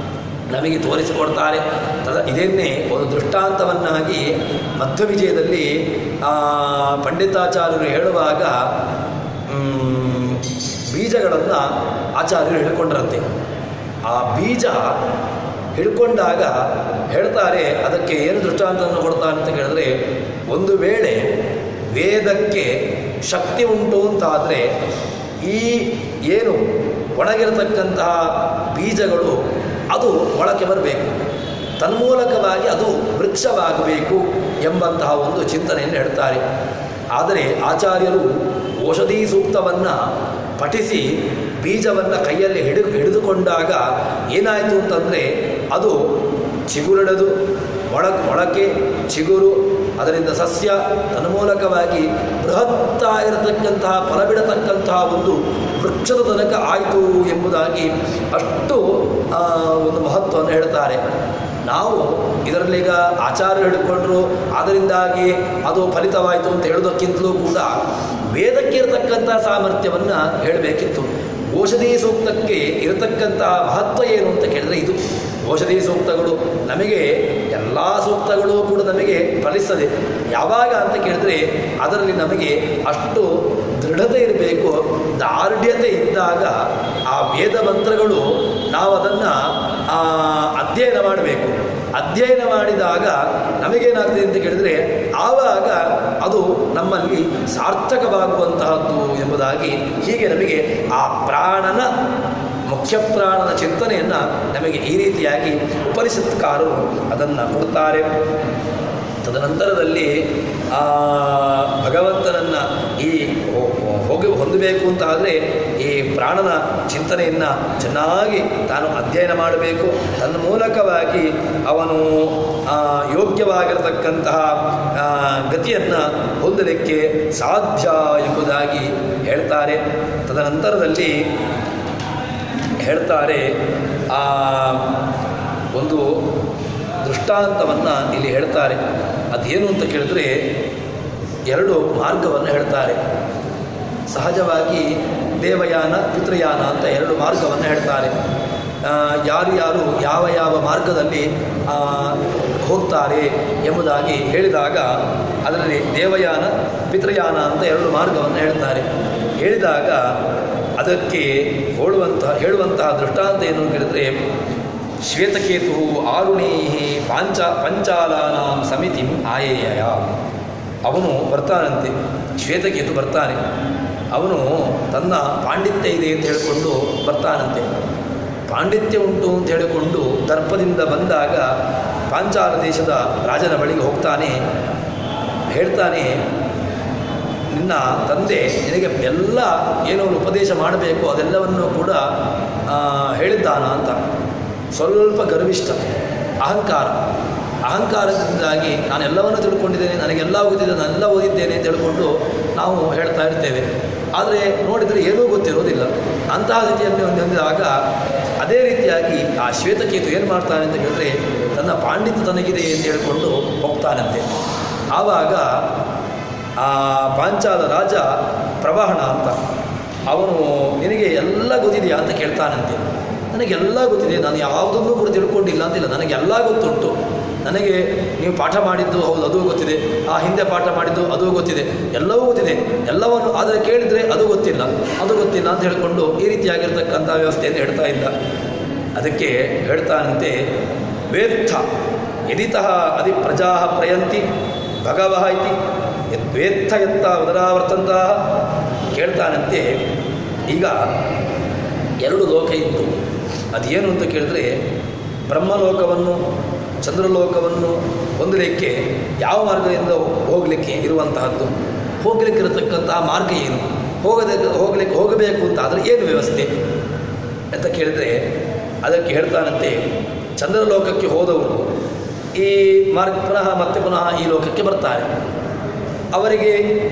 ನಮಗೆ ತೋರಿಸಿಕೊಡ್ತಾರೆ. ಇದನ್ನೇ ಒಂದು ದೃಷ್ಟಾಂತವನ್ನಾಗಿ ಮಧ್ವವಿಜಯದಲ್ಲಿ ಪಂಡಿತಾಚಾರ್ಯರು ಹೇಳುವಾಗ ಬೀಜಗಳನ್ನು ಆಚಾರ್ಯರು ಹಿಡ್ಕೊಂಡ್ರಂತೆ. ಆ ಬೀಜ ಹಿಡ್ಕೊಂಡಾಗ ಹೇಳ್ತಾರೆ, ಅದಕ್ಕೆ ಏನು ದೃಷ್ಟಾಂತವನ್ನು ಕೊಡ್ತಾರೆ ಅಂತ ಕೇಳಿದ್ರೆ, ಒಂದು ವೇಳೆ ವೇದಕ್ಕೆ ಶಕ್ತಿ ಉಂಟು ಅಂತಾದರೆ ಈ ಏನು ಒಣಗಿರತಕ್ಕಂತಹ ಬೀಜಗಳು ಅದು ಮೊಳಕೆ ಬರಬೇಕು, ತನ್ಮೂಲಕವಾಗಿ ಅದು ವೃಕ್ಷವಾಗಬೇಕು ಎಂಬಂತಹ ಒಂದು ಚಿಂತನೆಯನ್ನು ಹೇಳ್ತಾರೆ. ಆದರೆ ಆಚಾರ್ಯರು ಔಷಧಿ ಸೂಕ್ತವನ್ನು ಪಠಿಸಿ ಬೀಜವನ್ನು ಕೈಯಲ್ಲಿ ಹಿಡಿದುಕೊಂಡಾಗ ಏನಾಯಿತು ಅಂತಂದರೆ ಅದು ಚಿಗುರಿಡದು, ಮೊಳಕೆ ಚಿಗುರು, ಅದರಿಂದ ಸಸ್ಯ, ತನ್ಮೂಲಕವಾಗಿ ಬೃಹತ್ತಾಗಿರತಕ್ಕಂತಹ ಫಲ ಬಿಡತಕ್ಕಂತಹ ಒಂದು ವೃಕ್ಷದ ತನಕ ಆಯಿತು ಎಂಬುದಾಗಿ ಅಷ್ಟು ಒಂದು ಮಹತ್ವವನ್ನು ಹೇಳ್ತಾರೆ. ನಾವು ಇದರಲ್ಲೀಗ ಆಚಾರ್ಯ ಹಿಡ್ಕೊಂಡ್ರು ಅದರಿಂದಾಗಿ ಅದು ಫಲಿತವಾಯಿತು ಅಂತ ಹೇಳೋದಕ್ಕಿಂತಲೂ ಕೂಡ ವೇದಕ್ಕೆ ಇರತಕ್ಕಂಥ ಸಾಮರ್ಥ್ಯವನ್ನು ಹೇಳಬೇಕಿತ್ತು. ಔಷಧಿ ಸೂಕ್ತಕ್ಕೆ ಇರತಕ್ಕಂಥ ಮಹತ್ವ ಏನು ಅಂತ ಕೇಳಿದರೆ ಇದು. ಔಷಧಿ ಸೂಕ್ತಗಳು ನಮಗೆ ಎಲ್ಲ ಸೂಕ್ತಗಳು ಕೂಡ ನಮಗೆ ಫಲಿಸ್ತದೆ. ಯಾವಾಗ ಅಂತ ಕೇಳಿದ್ರೆ ಅದರಲ್ಲಿ ನಮಗೆ ಅಷ್ಟು ದೃಢತೆ ಇರಬೇಕು, ದಾರ್ಢ್ಯತೆ ಇದ್ದಾಗ ಆ ವೇದ ಮಂತ್ರಗಳು ನಾವು ಅದನ್ನು ಅಧ್ಯಯನ ಮಾಡಬೇಕು. ಅಧ್ಯಯನ ಮಾಡಿದಾಗ ನಮಗೇನಾಗ್ತದೆ ಅಂತ ಕೇಳಿದರೆ ಆವಾಗ ಅದು ನಮ್ಮಲ್ಲಿ ಸಾರ್ಥಕವಾಗುವಂತಹದ್ದು ಎಂಬುದಾಗಿ, ಹೀಗೆ ನಮಗೆ ಆ ಪ್ರಾಣನ, ಮುಖ್ಯ ಪ್ರಾಣನ ಚಿಂತನೆಯನ್ನು ನಮಗೆ ಈ ರೀತಿಯಾಗಿ ಉಪನಿಷತ್ಕಾರರು ಅದನ್ನು ಕೊಡ್ತಾರೆ. ತದನಂತರದಲ್ಲಿ ಭಗವಂತನನ್ನು ಈ ಹೊಂದಬೇಕು ಅಂತ ಆದರೆ ಈ ಪ್ರಾಣನ ಚಿಂತನೆಯನ್ನು ಚೆನ್ನಾಗಿ ತಾನು ಅಧ್ಯಯನ ಮಾಡಬೇಕು. ತನ್ನ ಮೂಲಕವಾಗಿ ಅವನು ಯೋಗ್ಯವಾಗಿರತಕ್ಕಂತಹ ಗತಿಯನ್ನು ಹೊಂದಲಿಕ್ಕೆ ಸಾಧ್ಯ ಎಂಬುದಾಗಿ ಹೇಳ್ತಾರೆ. ತದನಂತರದಲ್ಲಿ ಹೇಳ್ತಾರೆ, ಒಂದು ದೃಷ್ಟಾಂತವನ್ನು ಇಲ್ಲಿ ಹೇಳ್ತಾರೆ. ಅದೇನು ಅಂತ ಕೇಳಿದ್ರೆ ಎರಡು ಮಾರ್ಗವನ್ನು ಹೇಳ್ತಾರೆ. ಸಹಜವಾಗಿ ದೇವಯಾನ, ಪಿತೃಯಾನ ಅಂತ ಎರಡು ಮಾರ್ಗವನ್ನು ಹೇಳ್ತಾರೆ. ಯಾರು ಯಾವ ಮಾರ್ಗದಲ್ಲಿ ಹೋಗ್ತಾರೆ ಎಂಬುದಾಗಿ ಹೇಳಿದಾಗ ಅದರಲ್ಲಿ ದೇವಯಾನ, ಪಿತೃಯಾನ ಅಂತ ಎರಡು ಮಾರ್ಗವನ್ನು ಹೇಳ್ತಾರೆ. ಹೇಳಿದಾಗ ಅದಕ್ಕೆ ಹೇಳುವಂತಹ ದೃಷ್ಟಾಂತ ಏನು ಕೇಳಿದರೆ, ಶ್ವೇತಕೇತು ಆರುಣೀ ಪಂಚಾಲಾನಾಂ ಸಮಿತಿ ಆಯೇಯ. ಅವನು ಬರ್ತಾನಂತೆ, ಶ್ವೇತಕೇತು ಬರ್ತಾನೆ. ಅವನು ತನ್ನ ಪಾಂಡಿತ್ಯ ಇದೆ ಅಂತ ಹೇಳಿಕೊಂಡು ಬರ್ತಾನಂತೆ. ಪಾಂಡಿತ್ಯ ಉಂಟು ಅಂತ ಹೇಳಿಕೊಂಡು ದರ್ಪದಿಂದ ಬಂದಾಗ ಪಾಂಚಾಲ ದೇಶದ ರಾಜನ ಬಳಿಗೆ ಹೋಗ್ತಾನೆ. ಹೇಳ್ತಾನೆ, ನಿನ್ನ ತಂದೆ ನಿನಗೆ ಎಲ್ಲ ಏನೋ ಉಪದೇಶ ಮಾಡಬೇಕು ಅದೆಲ್ಲವನ್ನು ಕೂಡ ಹೇಳಿದ್ದಾನ ಅಂತ. ಸ್ವಲ್ಪ ಗರ್ವಿಷ್ಠ, ಅಹಂಕಾರದಿಂದಾಗಿ ನಾನೆಲ್ಲವನ್ನು ತಿಳ್ಕೊಂಡಿದ್ದೇನೆ, ನನಗೆಲ್ಲ ಗೊತ್ತಿದೆ, ನಾನೆಲ್ಲ ಓದಿದ್ದೇನೆ ಅಂತ ಹೇಳ್ಕೊಂಡು ನಾವು ಹೇಳ್ತಾ ಇರ್ತೇವೆ. ಆದರೆ ನೋಡಿದರೆ ಏನೂ ಗೊತ್ತಿರೋದಿಲ್ಲ. ಅಂತಹ ಸ್ಥಿತಿಯನ್ನು ಹೊಂದಿದಾಗ ಅದೇ ರೀತಿಯಾಗಿ ಆ ಶ್ವೇತಕೇತು ಏನು ಮಾಡ್ತಾನೆ ಅಂತ ಹೇಳಿದ್ರೆ, ತನ್ನ ಪಾಂಡಿತ್ಯ ತನಗಿದೆ ಅಂತ ಹೇಳಿಕೊಂಡು ಹೋಗ್ತಾನಂತೆ. ಆವಾಗ ಆ ಪಾಂಚಾಲ ರಾಜ ಪ್ರವಾಹಣ ಅಂತ ಅವನು, ನಿನಗೆ ಎಲ್ಲ ಗೊತ್ತಿದೆಯಾ ಅಂತ ಕೇಳ್ತಾನಂತೆ. ನನಗೆಲ್ಲ ಗೊತ್ತಿದೆ, ನಾನು ಯಾವುದನ್ನೂ ಕೂಡ ತಿಳ್ಕೊಂಡಿಲ್ಲ ಅಂತಿಲ್ಲ, ನನಗೆಲ್ಲ ಗೊತ್ತುಂಟು. ನನಗೆ ನೀವು ಪಾಠ ಮಾಡಿದ್ದು ಹೌದು ಅದು ಗೊತ್ತಿದೆ, ಆ ಹಿಂದೆ ಪಾಠ ಮಾಡಿದ್ದು ಅದು ಗೊತ್ತಿದೆ, ಎಲ್ಲವೂ ಗೊತ್ತಿದೆ, ಎಲ್ಲವನ್ನು ಆದರೆ ಕೇಳಿದರೆ ಅದು ಗೊತ್ತಿಲ್ಲ ಅಂತ ಹೇಳಿಕೊಂಡು ಈ ರೀತಿಯಾಗಿರ್ತಕ್ಕಂಥ ವ್ಯವಸ್ಥೆಯನ್ನು ಹೇಳ್ತಾ ಇದ್ದ. ಅದಕ್ಕೆ ಹೇಳ್ತಾನಂತೆ, ವೇತ್ಥ ಯದಿತಃ ಅದಿ ಪ್ರಜಾ ಪ್ರಯಂತಿ ಭಗವಃ ಇತಿ ಯದ್ವೇತ್ಥ ಎತ್ತ ಉದರಾವರ್ತಂತ. ಕೇಳ್ತಾನಂತೆ, ಈಗ ಎರಡು ಲೋಕ ಇತ್ತು, ಅದೇನು ಅಂತ ಕೇಳಿದ್ರೆ ಬ್ರಹ್ಮಲೋಕವನ್ನು ಚಂದ್ರಲೋಕವನ್ನು ಹೊಂದಲಿಕ್ಕೆ ಯಾವ ಮಾರ್ಗದಿಂದ ಹೋಗಲಿಕ್ಕೆ ಇರುವಂತಹದ್ದು, ಹೋಗಲಿಕ್ಕಿರತಕ್ಕಂತಹ ಮಾರ್ಗ ಏನು, ಹೋಗಬೇಕು ಅಂತ ಆದರೆ ಏನು ವ್ಯವಸ್ಥೆ ಅಂತ ಕೇಳಿದರೆ ಅದಕ್ಕೆ ಹೇಳ್ತಾನಂತೆ, ಚಂದ್ರಲೋಕಕ್ಕೆ ಹೋದವರು ಈ ಮತ್ತೆ ಪುನಃ ಈ ಲೋಕಕ್ಕೆ ಬರ್ತಾರೆ.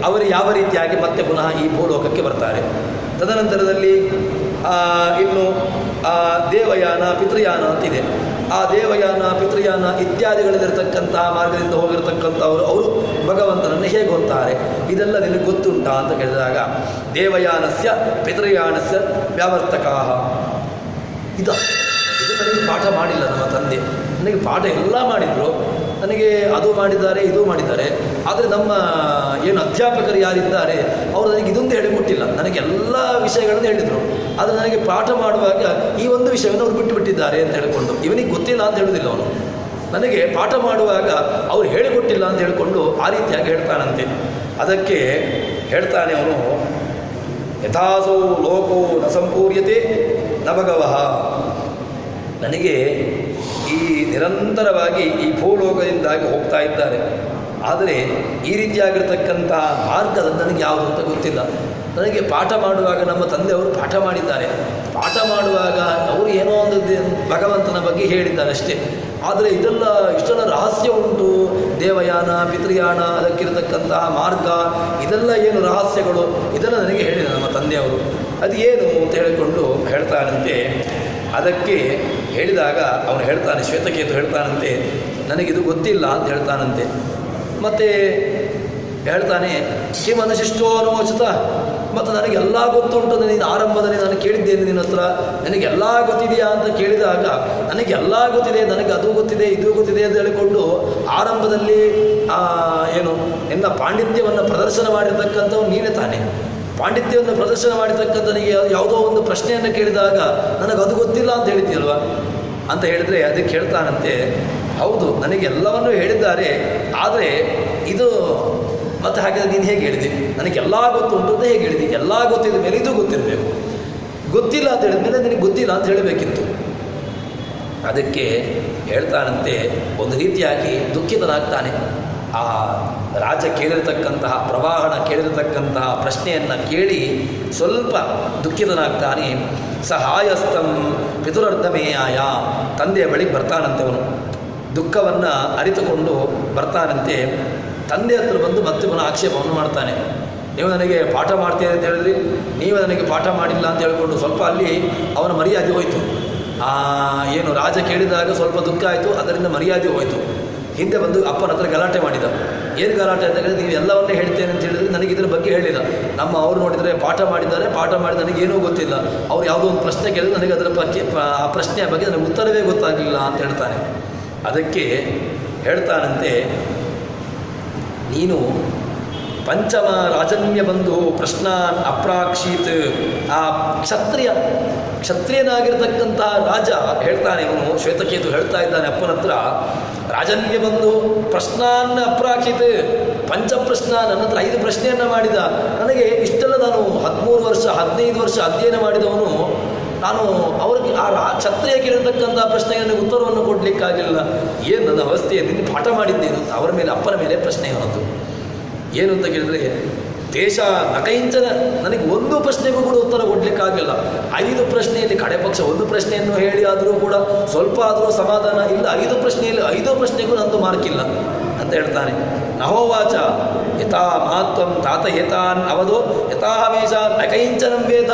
ಅವರು ಯಾವ ರೀತಿಯಾಗಿ ಮತ್ತೆ ಪುನಃ ಈ ಭೂಲೋಕಕ್ಕೆ ಬರ್ತಾರೆ. ತದನಂತರದಲ್ಲಿ ಇನ್ನು ದೇವಯಾನ ಪಿತೃಯಾನ ಅಂತಿದೆ. ಆ ದೇವಯಾನ ಪಿತೃಯಾನ ಇತ್ಯಾದಿಗಳಲ್ಲಿರ್ತಕ್ಕಂತಹ ಮಾರ್ಗದಿಂದ ಹೋಗಿರತಕ್ಕಂಥವರು ಅವರು ಭಗವಂತನನ್ನು ಹೇಗೆ ಹೊಂತಾರೆ, ಇದೆಲ್ಲ ನಿನಗೆ ಗೊತ್ತುಂಟಾ ಅಂತ ಕೇಳಿದಾಗ, ದೇವಯಾನಸ್ಯ ಪಿತೃಯಾನಸ್ಯ ವ್ಯಾವರ್ತಕಾಹ. ಇದು ನನಗೆ ಪಾಠ ಮಾಡಿಲ್ಲ ನಮ್ಮ ತಂದೆ, ನನಗೆ ಪಾಠ ಎಲ್ಲ ಮಾಡಿದರು, ನನಗೆ ಅದು ಮಾಡಿದ್ದಾರೆ ಇದು ಮಾಡಿದ್ದಾರೆ, ಆದರೆ ನಮ್ಮ ಏನು ಅಧ್ಯಾಪಕರು ಯಾರಿದ್ದಾರೆ ಅವರು ನನಗೆ ಇದೊಂದು ಹೇಳಿಕೊಟ್ಟಿಲ್ಲ. ನನಗೆ ಎಲ್ಲ ವಿಷಯಗಳನ್ನು ಹೇಳಿದರು, ಆದರೆ ನನಗೆ ಪಾಠ ಮಾಡುವಾಗ ಈ ಒಂದು ವಿಷಯವನ್ನು ಅವರು ಬಿಟ್ಟುಬಿಟ್ಟಿದ್ದಾರೆ ಅಂತ ಹೇಳಿಕೊಂಡು, ಇವನಿಗೆ ಗೊತ್ತಿಲ್ಲ ಅಂತ ಹೇಳುವುದಿಲ್ಲ ಅವನು, ನನಗೆ ಪಾಠ ಮಾಡುವಾಗ ಅವರು ಹೇಳಿಕೊಟ್ಟಿಲ್ಲ ಅಂತ ಹೇಳಿಕೊಂಡು ಆ ರೀತಿಯಾಗಿ ಹೇಳ್ತಾನಂತೆ. ಅದಕ್ಕೆ ಹೇಳ್ತಾನೆ ಅವನು, ಯಥಾಸೋ ಲೋಕೋ ನ ಸಂಪೂರ್ಯತೆ ನ ಭಗವಃ. ನನಗೆ ಈ ನಿರಂತರವಾಗಿ ಈ ಭೂಲೋಕದಿಂದಾಗಿ ಹೋಗ್ತಾ ಇದ್ದಾರೆ, ಆದರೆ ಈ ರೀತಿಯಾಗಿರ್ತಕ್ಕಂತಹ ಮಾರ್ಗ ನನಗೆ ಯಾವುದು ಅಂತ ಗೊತ್ತಿಲ್ಲ. ನನಗೆ ಪಾಠ ಮಾಡುವಾಗ ನಮ್ಮ ತಂದೆಯವರು ಪಾಠ ಮಾಡಿದ್ದಾರೆ, ಪಾಠ ಮಾಡುವಾಗ ಅವರು ಏನೋ ಒಂದು ಭಗವಂತನ ಬಗ್ಗೆ ಹೇಳಿದ್ದಾರೆ ಅಷ್ಟೇ, ಆದರೆ ಇಷ್ಟೆಲ್ಲ ರಹಸ್ಯ ಉಂಟು, ದೇವಯಾನ ಪಿತೃಯಾನ ಅದಕ್ಕಿರತಕ್ಕಂತಹ ಮಾರ್ಗ ಇದೆಲ್ಲ ಏನು ರಹಸ್ಯಗಳು ಇದೆಲ್ಲ ನನಗೆ ಹೇಳಿದ ನಮ್ಮ ತಂದೆಯವರು, ಅದು ಏನು ಅಂತ ಹೇಳಿಕೊಂಡು ಹೇಳ್ತಾನಂತೆ. ಅದಕ್ಕೆ ಹೇಳಿದಾಗ ಅವನು ಹೇಳ್ತಾನೆ, ಶ್ವೇತಕೇತು ಹೇಳ್ತಾನಂತೆ, ನನಗಿದು ಗೊತ್ತಿಲ್ಲ ಅಂತ ಹೇಳ್ತಾನಂತೆ. ಮತ್ತು ಹೇಳ್ತಾನೆ, ಕಿಮನುಶಿಷ್ಟೋ ಅನುಮೋಚಿತ, ಮತ್ತು ನನಗೆಲ್ಲ ಗೊತ್ತುಂಟು, ನೀನು ಆರಂಭದಲ್ಲಿ ನಾನು ಕೇಳಿದ್ದೇನೆ ನಿನ್ನ ಹತ್ರ, ನನಗೆಲ್ಲ ಗೊತ್ತಿದೆಯಾ ಅಂತ ಕೇಳಿದಾಗ, ನನಗೆಲ್ಲ ಗೊತ್ತಿದೆ, ನನಗೆ ಅದು ಗೊತ್ತಿದೆ ಇದು ಗೊತ್ತಿದೆ ಅಂತ ಹೇಳಿಕೊಂಡು ಆರಂಭದಲ್ಲಿ ಏನು ನಿನ್ನ ಪಾಂಡಿತ್ಯವನ್ನು ಪ್ರದರ್ಶನ ಮಾಡಿರ್ತಕ್ಕಂಥವು ನೀನೇ ತಾನೆ. ಪಾಂಡಿತ್ಯವನ್ನು ಪ್ರದರ್ಶನ ಮಾಡಿರ್ತಕ್ಕಂಥ ನನಗೆ ಯಾವುದೋ ಒಂದು ಪ್ರಶ್ನೆಯನ್ನು ಕೇಳಿದಾಗ ನನಗೆ ಅದು ಗೊತ್ತಿಲ್ಲ ಅಂತ ಹೇಳಿದ್ದೀಲ್ವ ಅಂತ ಹೇಳಿದರೆ ಅದಕ್ಕೆ ಹೇಳ್ತಾನಂತೆ, ಹೌದು ನನಗೆಲ್ಲವನ್ನೂ ಹೇಳಿದ್ದಾರೆ, ಆದರೆ ಇದು ಮತ್ತು ಹಾಗಾದರೆ ನೀನು ಹೇಗೆ ಹೇಳಿದೆ, ನನಗೆಲ್ಲ ಗೊತ್ತುಂಟು ಅಂತ ಹೇಗೆ ಹೇಳಿದೆ, ಎಲ್ಲ ಗೊತ್ತಿದ್ದ ಮೇಲೆ ಇದು ಗೊತ್ತಿರಬೇಕು, ಗೊತ್ತಿಲ್ಲ ಅಂತ ಹೇಳಿದ ಮೇಲೆ ನಿನಗೆ ಗೊತ್ತಿಲ್ಲ ಅಂತ ಹೇಳಬೇಕಿತ್ತು. ಅದಕ್ಕೆ ಹೇಳ್ತಾನಂತೆ, ಒಂದು ರೀತಿಯಾಗಿ ದುಃಖಿತನಾಗ್ತಾನೆ. ಆ ರಾಜ ಕೇಳಿರತಕ್ಕಂತಹ ಪ್ರವಾಹನ ಕೇಳಿರತಕ್ಕಂತಹ ಪ್ರಶ್ನೆಯನ್ನು ಕೇಳಿ ಸ್ವಲ್ಪ ದುಃಖಿತನಾಗ್ತಾನೆ. ಸಹಾಯಸ್ಥಂ ಪಿತುರರ್ಧಮೇಯಾಯ, ತಂದೆಯ ಬಳಿಗೆ ಬರ್ತಾನಂತೆ ಅವನು, ದುಃಖವನ್ನು ಅರಿತುಕೊಂಡು ಬರ್ತಾನಂತೆ. ತಂದೆ ಹತ್ರ ಬಂದು ಮತ್ತೆ ಪುನಃ ಆಕ್ಷೇಪವನ್ನು ಮಾಡ್ತಾನೆ, ನೀವು ನನಗೆ ಪಾಠ ಮಾಡ್ತೀರಿ ಅಂತ ಹೇಳಿದ್ರಿ, ನೀವು ನನಗೆ ಪಾಠ ಮಾಡಿಲ್ಲ ಅಂತ ಹೇಳಿಕೊಂಡು ಸ್ವಲ್ಪ ಅಲ್ಲಿ ಅವನ ಮರ್ಯಾದೆ ಹೋಯಿತು. ಏನು ರಾಜ ಕೇಳಿದಾಗ ಸ್ವಲ್ಪ ದುಃಖ ಆಯಿತು, ಅದರಿಂದ ಮರ್ಯಾದೆ ಹೋಯಿತು. ಹಿಂದೆ ಬಂದು ಅಪ್ಪನ ಹತ್ರ ಗಲಾಟೆ ಮಾಡಿದ. ಏನು ಗಲಾಟೆ ಅಂತ ಹೇಳಿದ್ರೆ, ನೀವು ಎಲ್ಲವನ್ನೇ ಹೇಳ್ತೇನೆ ಅಂತ ಹೇಳಿದ್ರೆ ನನಗೆ ಇದರ ಬಗ್ಗೆ ಹೇಳಿಲ್ಲ. ಅವ್ರು ನೋಡಿದರೆ ಪಾಠ ಮಾಡಿದ್ದಾರೆ, ಪಾಠ ಮಾಡಿ ನನಗೇನೂ ಗೊತ್ತಿಲ್ಲ, ಅವ್ರು ಯಾವುದೋ ಒಂದು ಪ್ರಶ್ನೆ ಕೇಳಿದ್ರೆ ನನಗೆ ಅದರ ಬಗ್ಗೆ ಆ ಪ್ರಶ್ನೆಯ ಬಗ್ಗೆ ನನಗೆ ಉತ್ತರವೇ ಗೊತ್ತಾಗಲಿಲ್ಲ ಅಂತ ಹೇಳ್ತಾನೆ. ಅದಕ್ಕೆ ಹೇಳ್ತಾನಂತೆ, ನೀನು ಪಂಚಮ ರಾಜನ್ಯ ಬಂಧು ಪ್ರಶ್ನಾನ್ ಅಪ್ರಾಕ್ಷೀತ್. ಆ ಕ್ಷತ್ರಿಯನಾಗಿರ್ತಕ್ಕಂತಹ ರಾಜ ಹೇಳ್ತಾನೆ, ಇವನು ಶ್ವೇತಕೇತು ಹೇಳ್ತಾ ಇದ್ದಾನೆ ಅಪ್ಪನ ಹತ್ರ, ರಾಜನ್ಯ ಬಂಧು ಪ್ರಶ್ನಾನ್ ಅಪ್ರಾಕ್ಷಿತ್, ಪಂಚಪ್ರಶ್ನ ನನ್ನ ಹತ್ರ 5 ಪ್ರಶ್ನೆಯನ್ನು ಮಾಡಿದ. ನನಗೆ ಇಷ್ಟೆಲ್ಲ ನಾನು 13 ವರ್ಷ 15 ವರ್ಷ ಅಧ್ಯಯನ ಮಾಡಿದವನು, ನಾನು ಅವ್ರಿಗೆ ಕ್ಷತ್ರಿಯ ಕೇಳಿರ್ತಕ್ಕಂಥ ಪ್ರಶ್ನೆಗೆ ನನಗೆ ಉತ್ತರವನ್ನು ಕೊಡಲಿಕ್ಕಾಗಲಿಲ್ಲ. ಏನು ನನ್ನ ಅವಸ್ಥೆಯನ್ನು ನಿನ್ನೆ ಪಾಠ ಮಾಡಿದ್ದೇನು ಅವರ ಮೇಲೆ, ಅಪ್ಪನ ಮೇಲೆ ಪ್ರಶ್ನೆ ಅನ್ನೋದು ಏನು ಅಂತ ಕೇಳಿದರೆ, ದೇಶ ನಕೈಂಚನ, ನನಗೆ ಒಂದು ಪ್ರಶ್ನೆಗೂ ಕೂಡ ಉತ್ತರ ಕೊಡಲಿಕ್ಕಾಗಲಿಲ್ಲ. 5 ಪ್ರಶ್ನೆಯಲ್ಲಿ ಕಡೆ ಪಕ್ಷ ಒಂದು ಪ್ರಶ್ನೆಯನ್ನು ಹೇಳಿ ಆದರೂ ಕೂಡ ಸ್ವಲ್ಪ ಆದರೂ ಸಮಾಧಾನ ಇಲ್ಲ. 5 ಪ್ರಶ್ನೆಯಲ್ಲಿ 5 ಪ್ರಶ್ನೆಗೂ ನಂದು ಮಾರ್ಕಿಲ್ಲ ಅಂತ ಹೇಳ್ತಾನೆ. ನಹೋವಾಚ ಯಥಾ ಮಹತ್ವಂ ತಾತ ಹೇತಾನ್ ಅವಧೋ ಯಥಾಹಮೇಶ ನಕೈಂಚನಂ ವೇದ.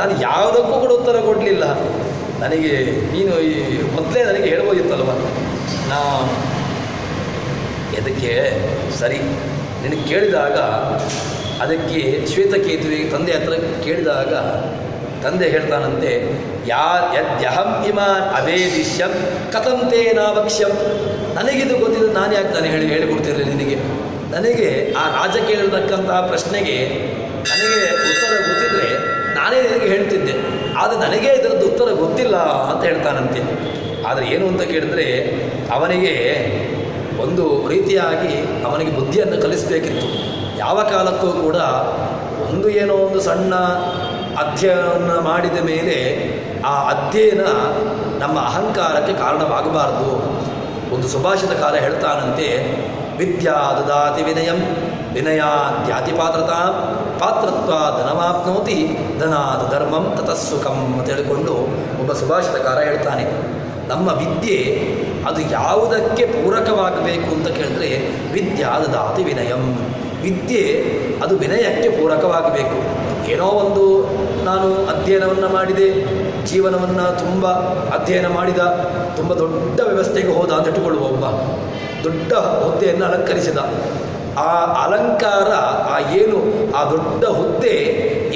ನಾನು ಯಾವುದಕ್ಕೂ ಕೂಡ ಉತ್ತರ ಕೊಡಲಿಲ್ಲ. ನನಗೆ ನೀನು ಈ ಮೊದಲೇ ನನಗೆ ಹೇಳ್ಬೋದಿತ್ತಲ್ವ, ಅದಕ್ಕೆ ಸರಿ ನಿನಗೆ ಕೇಳಿದಾಗ, ಅದಕ್ಕೆ ಶ್ವೇತಕೇತುವಿಗೆ ತಂದೆ ಹತ್ರ ಕೇಳಿದಾಗ ತಂದೆ ಹೇಳ್ತಾನಂತೆ, ಯದ್ಯಹಂ ಇಮಾನ್ ಅವೇದಿಶ್ಯಂ ಕಥಂತೆ ನಾವಕ್ಷ್ಯಂ. ನನಗಿದು ಗೊತ್ತಿದ್ದು ನಾನು ಯಾಕೆ ನಾನು ಹೇಳಿಕೊಡ್ತಿರಲಿಲ್ಲ ನಿನಗೆ? ನನಗೆ ಆ ರಾಜ ಕೇಳಿರ್ತಕ್ಕಂತಹ ಪ್ರಶ್ನೆಗೆ ನನಗೆ ಉತ್ತರ ಗೊತ್ತಿದ್ದರೆ ನಾನೇ ನಿನಗೆ ಹೇಳ್ತಿದ್ದೆ, ಆದರೆ ನನಗೆ ಇದರದ್ದು ಉತ್ತರ ಗೊತ್ತಿಲ್ಲ ಅಂತ ಹೇಳ್ತಾನಂತೆ. ಆದರೆ ಏನು ಅಂತ ಕೇಳಿದ್ರೆ, ಅವನಿಗೆ ಒಂದು ರೀತಿಯಾಗಿ ಅವನಿಗೆ ಬುದ್ಧಿಯನ್ನು ಕಲಿಸಬೇಕಿತ್ತು. ಯಾವ ಕಾಲಕ್ಕೂ ಕೂಡ ಏನೋ ಒಂದು ಸಣ್ಣ ಅಧ್ಯಯನ ಮಾಡಿದ ಮೇಲೆ ಆ ಅಧ್ಯಯನ ನಮ್ಮ ಅಹಂಕಾರಕ್ಕೆ ಕಾರಣವಾಗಬಾರದು. ಒಂದು ಸುಭಾಷಿತಕಾರ ಹೇಳ್ತಾನಂತೆ, ವಿದ್ಯಾ ದದಾತಿ ವಿನಯಂ ವಿನಯಾದ್ಯಾತಿ ಪಾತ್ರತಾ ಪಾತ್ರತ್ವ ಧನಮಾಪ್ನೋತಿ ಧನಾತ್ ಧರ್ಮಂ ತತಸ್ಸುಖಂ ಅಂತ ಹೇಳಿಕೊಂಡು ಒಬ್ಬ ಸುಭಾಷಿತಕಾರ ಹೇಳ್ತಾನೆ. ನಮ್ಮ ವಿದ್ಯೆ ಅದು ಯಾವುದಕ್ಕೆ ಪೂರಕವಾಗಬೇಕು ಅಂತ ಕೇಳಿದ್ರೆ, ವಿದ್ಯಾ ದದಾತಿ ವಿನಯಂ, ವಿದ್ಯೆ ಅದು ವಿನಯಕ್ಕೆ ಪೂರಕವಾಗಬೇಕು. ಏನೋ ಒಂದು ನಾನು ಅಧ್ಯಯನವನ್ನು ಮಾಡಿದೆ, ಜೀವನವನ್ನು ತುಂಬ ಅಧ್ಯಯನ ಮಾಡಿದ, ತುಂಬ ದೊಡ್ಡ ವ್ಯವಸ್ಥೆಗೆ ಹೋದ ಅಂತ ಇಟ್ಟುಕೊಳ್ಳುವ, ಒಬ್ಬ ದೊಡ್ಡ ಹುದ್ದೆಯನ್ನು ಅಲಂಕರಿಸಿದ. ಆ ಅಲಂಕಾರ ಆ ದೊಡ್ಡ ಹುದ್ದೆ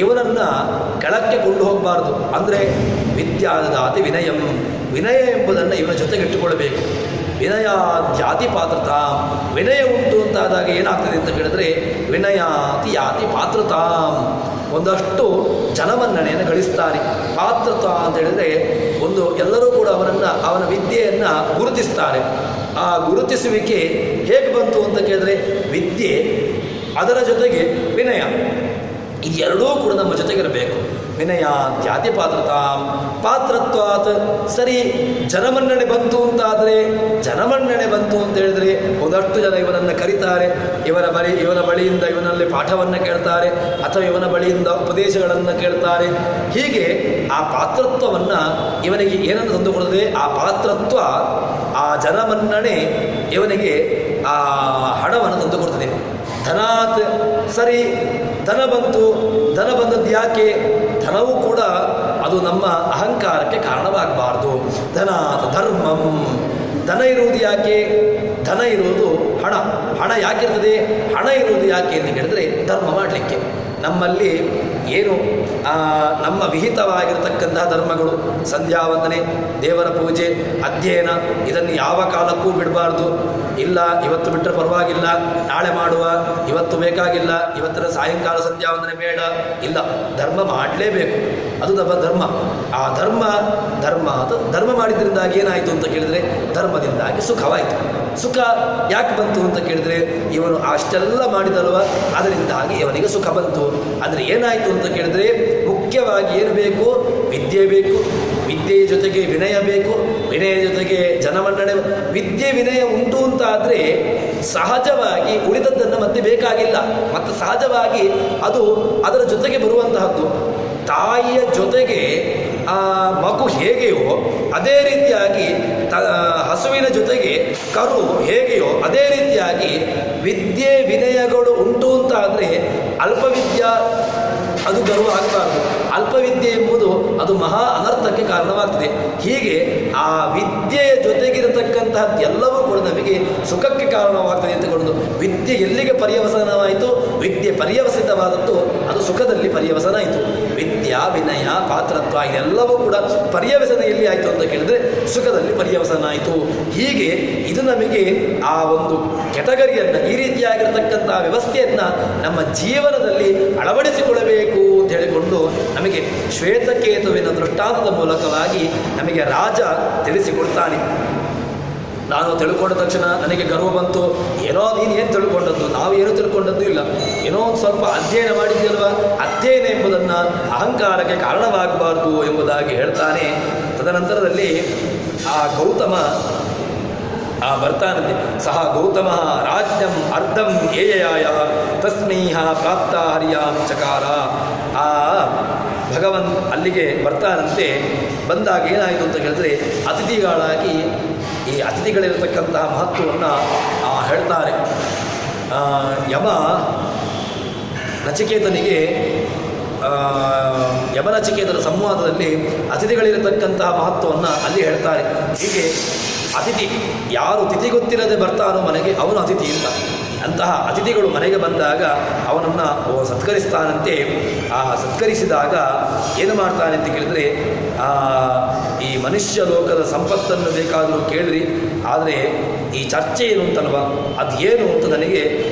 ಇವನನ್ನು ಕೆಳಕ್ಕೆ ಕೊಂಡು ಹೋಗಬಾರ್ದು. ಅಂದರೆ ವಿದ್ಯಾದಾತಿ ವಿನಯಂ, ವಿನಯ ಎಂಬುದನ್ನು ಇವನ ಜೊತೆಗಿಟ್ಟುಕೊಳ್ಳಬೇಕು. ವಿನಯ ಜಾತಿ ಪಾತ್ರತಾ, ವಿನಯ ಉಂಟು ಅಂತಾದಾಗ ಏನಾಗ್ತದೆ ಅಂತ ಕೇಳಿದ್ರೆ, ವಿನಯಾತಿ ಯಾತಿ ಪಾತ್ರತಾ, ಒಂದಷ್ಟು ಜನಮನ್ನಣೆಯನ್ನು ಗಳಿಸ್ತಾನೆ. ಪಾತ್ರತಾ ಅಂತ ಹೇಳಿದರೆ ಎಲ್ಲರೂ ಕೂಡ ಅವನ ವಿದ್ಯೆಯನ್ನು ಗುರುತಿಸ್ತಾರೆ. ಆ ಗುರುತಿಸುವಿಕೆ ಹೇಗೆ ಬಂತು ಅಂತ ಕೇಳಿದ್ರೆ, ವಿದ್ಯೆ ಅದರ ಜೊತೆಗೆ ವಿನಯ, ಇದೆರಡೂ ಕೂಡ ನಮ್ಮ ಜೊತೆಗಿರಬೇಕು. ವಿನಯ ಜಾತಿ ಪಾತ್ರತಾ ಪಾತ್ರತ್ವಾತ್. ಸರಿ, ಜನಮನ್ನಣೆ ಬಂತು ಅಂತಾದರೆ, ಜನಮನ್ನಣೆ ಬಂತು ಅಂತ ಹೇಳಿದರೆ ಒಂದಷ್ಟು ಜನ ಇವನನ್ನು ಕರೀತಾರೆ, ಇವನ ಬಳಿಯಿಂದ ಇವನಲ್ಲಿ ಪಾಠವನ್ನು ಕೇಳ್ತಾರೆ, ಅಥವಾ ಇವನ ಬಳಿಯಿಂದ ಉಪದೇಶಗಳನ್ನು ಕೇಳ್ತಾರೆ. ಹೀಗೆ ಆ ಪಾತ್ರತ್ವವನ್ನು ಇವನಿಗೆ ಏನನ್ನು ತಂದುಕೊಡದೆ, ಆ ಪಾತ್ರತ್ವ, ಆ ಜನಮನ್ನಣೆ ಇವನಿಗೆ ಆ ಹಣವನ್ನು ತಂದುಕೊಡ್ತದೆ. ಧನಾತ್, ಸರಿ ಧನ ಬಂತು, ಧನ ಬಂದದ್ದು ಯಾಕೆ? ಧನವೂ ಕೂಡ ಅದು ನಮ್ಮ ಅಹಂಕಾರಕ್ಕೆ ಕಾರಣವಾಗಬಾರ್ದು. ಧನಾತ್ ಧರ್ಮಂ, ಧನ ಇರುವುದು ಯಾಕೆ? ಧನ ಇರುವುದು ಹಣ ಯಾಕಿರ್ತದೆ? ಹಣ ಇರುವುದು ಯಾಕೆ ಅಂತ ಹೇಳಿದ್ರೆ, ಧರ್ಮ ಮಾಡಲಿಕ್ಕೆ. ನಮ್ಮಲ್ಲಿ ಏನು ನಮ್ಮ ವಿಹಿತವಾಗಿರತಕ್ಕಂತಹ ಧರ್ಮಗಳು, ಸಂಧ್ಯಾ ವಂದನೆ, ದೇವರ ಪೂಜೆ, ಅಧ್ಯಯನ, ಇದನ್ನು ಯಾವ ಕಾಲಕ್ಕೂ ಬಿಡಬಾರ್ದು. ಇಲ್ಲ ಇವತ್ತು ಬಿಟ್ಟರೆ ಪರವಾಗಿಲ್ಲ, ನಾಳೆ ಮಾಡುವ, ಇವತ್ತು ಬೇಕಾಗಿಲ್ಲ, ಇವತ್ತಿನ ಸಾಯಂಕಾಲ ಸಂಧ್ಯಾ ವಂದನೆ ಬೇಡ, ಇಲ್ಲ, ಧರ್ಮ ಮಾಡಲೇಬೇಕು. ಅದು ನಮ್ಮ ಧರ್ಮ. ಆ ಧರ್ಮ ಮಾಡಿದ್ರಿಂದಾಗಿ ಏನಾಯಿತು ಅಂತ ಕೇಳಿದರೆ, ಧರ್ಮದಿಂದಾಗಿ ಸುಖವಾಯಿತು. ಸುಖ ಯಾಕೆ ಬಂತು ಅಂತ ಕೇಳಿದರೆ, ಇವನು ಅಷ್ಟೆಲ್ಲ ಮಾಡಿದಲ್ವ, ಅದರಿಂದಾಗಿ ಇವನಿಗೆ ಸುಖ ಬಂತು. ಆದರೆ ಏನಾಯಿತು ಅಂತ ಕೇಳಿದರೆ, ಮುಖ್ಯವಾಗಿ ಏನು ಬೇಕು? ವಿದ್ಯೆ ಬೇಕು. ವಿದ್ಯೆಯ ಜೊತೆಗೆ ವಿನಯ ಬೇಕು. ವಿನಯ ಜೊತೆಗೆ ಜನಮನ್ನಣೆ. ವಿದ್ಯೆ ವಿನಯ ಉಂಟು ಅಂತ ಆದರೆ ಸಹಜವಾಗಿ ಉಳಿದದ್ದನ್ನು ಮತ್ತೆ ಬೇಕಾಗಿಲ್ಲ. ಮತ್ತು ಸಹಜವಾಗಿ ಅದು ಅದರ ಜೊತೆಗೆ ಬರುವಂತಹದ್ದು. ತಾಯಿಯ ಜೊತೆಗೆ ಮಗು ಹೇಗೆಯೋ ಅದೇ ರೀತಿಯಾಗಿ ಹಸುವಿನ ಜೊತೆಗೆ ಕರು ಹೇಗೆಯೋ ಅದೇ ರೀತಿಯಾಗಿ ವಿದ್ಯೆ ವಿನಯಗಳು ಉಂಟು ಅಂತ ಆದರೆ ಅಲ್ಪವಿದ್ಯಾ ಅದು ಗರ್ವ ಆಗಬಾರ್ದು. ಅಲ್ಪವಿದ್ಯೆ ಎಂಬುದು ಅದು ಮಹಾ ಅನರ್ಥಕ್ಕೆ ಕಾರಣವಾಗ್ತದೆ. ಹೀಗೆ ಆ ವಿದ್ಯೆಯ ಜೊತೆಗಿರತಕ್ಕಂತಹದ್ದು ಎಲ್ಲವೂ ಕೂಡ ನಮಗೆ ಸುಖಕ್ಕೆ ಕಾರಣವಾಗ್ತದೆ ಅಂತಕೊಂಡು, ವಿದ್ಯೆ ಎಲ್ಲಿಗೆ ಪರ್ಯವಸನವಾಯಿತು? ವಿದ್ಯೆ ಪರ್ಯವಸಿತವಾದದ್ದು ಅದು ಸುಖದಲ್ಲಿ ಪರ್ಯವಸನ ಆಯಿತು. ವಿದ್ಯಾ ವಿನಯ ಪಾತ್ರತ್ವ ಇದೆಲ್ಲವೂ ಕೂಡ ಪರ್ಯವಸನ ಎಲ್ಲಿ ಆಯಿತು ಅಂತ ಕೇಳಿದರೆ ಸುಖದಲ್ಲಿ ಪರ್ಯವಸನ ಆಯಿತು. ಹೀಗೆ ಇದು ನಮಗೆ ಆ ಒಂದು ಕೆಟಗರಿಯನ್ನು, ಈ ರೀತಿಯಾಗಿರತಕ್ಕಂಥ ವ್ಯವಸ್ಥೆಯನ್ನು ನಮ್ಮ ಜೀವನದಲ್ಲಿ ಅಳವಡಿಸಿಕೊಳ್ಳಬೇಕು ಅಂತ ಹೇಳಿಕೊಂಡು ನಮಗೆ ಶ್ವೇತಕೇತುವಿನ ದೃಷ್ಟಾಂತದ ಮೂಲಕವಾಗಿ ನಮಗೆ ರಾಜ ತಿಳಿಸಿಕೊಡ್ತಾನೆ. ನಾನು ತಿಳ್ಕೊಂಡ ತಕ್ಷಣ ನನಗೆ ಗರ್ವ ಬಂತು. ಏನೋ ನೀನು ಏನು ತಿಳ್ಕೊಂಡದ್ದು? ನಾವು ಏನೂ ತಿಳ್ಕೊಂಡದ್ದು ಇಲ್ಲ. ಏನೋ ಒಂದು ಸ್ವಲ್ಪ ಅಧ್ಯಯನ ಮಾಡಿದ್ಯಲ್ವ, ಅಧ್ಯಯನ ಎಂಬುದನ್ನು ಅಹಂಕಾರಕ್ಕೆ ಕಾರಣವಾಗಬಾರ್ದು ಎಂಬುದಾಗಿ ಹೇಳ್ತಾನೆ. ತದನಂತರದಲ್ಲಿ ಆ ಗೌತಮ ಬರ್ತಾನಂತೆ. ಸಹ ಗೌತಮ ರಾಜ್ಯಂ ಅರ್ಧಂ ಏಯಾಯ ತಸ್ಮೈಹ ಪ್ರಾಪ್ತ ಹರ್ಯಾಂ ಚಕಾರ. ಆ ಭಗವನ್ ಅಲ್ಲಿಗೆ ಬರ್ತಾನಂತೆ. ಬಂದಾಗ ಏನಾಯಿತು ಅಂತ ಹೇಳಿದ್ರೆ, ಅತಿಥಿಗಳಾಗಿ ಈ ಅತಿಥಿಗಳಿರತಕ್ಕಂತಹ ಮಹತ್ವವನ್ನು ಹೇಳ್ತಾರೆ. ಯಮ ನಚಿಕೇತನಿಗೆ ಯಮನಚಿಕೇತನ ಸಂವಾದದಲ್ಲಿ ಅತಿಥಿಗಳಿರತಕ್ಕಂತಹ ಮಹತ್ವವನ್ನು ಅಲ್ಲಿ ಹೇಳ್ತಾರೆ. ಹೀಗೆ ಅತಿಥಿ ಯಾರು ತಿಥಿ ಗೊತ್ತಿಲ್ಲದೆ ಬರ್ತಾನೋ ಮನೆಗೆ ಅವನು ಅತಿಥಿ ಇಲ್ಲ. ಅಂತಹ ಅತಿಥಿಗಳು ಮನೆಗೆ ಬಂದಾಗ ಅವನನ್ನು ಸತ್ಕರಿಸ್ತಾನಂತೆ. ಆ ಸತ್ಕರಿಸಿದಾಗ ಏನು ಮಾಡ್ತಾನೆ ಅಂತ ಕೇಳಿದರೆ, ಈ ಮನುಷ್ಯ ಲೋಕದ ಸಂಪತ್ತನ್ನು ಬೇಕಾದರೂ ಕೇಳ್ರಿ, ಆದರೆ ಈ ಚರ್ಚೆ ಏನು ಅಂತಲ್ವ ಅದು ಏನು ಅಂತ ನನಗೆ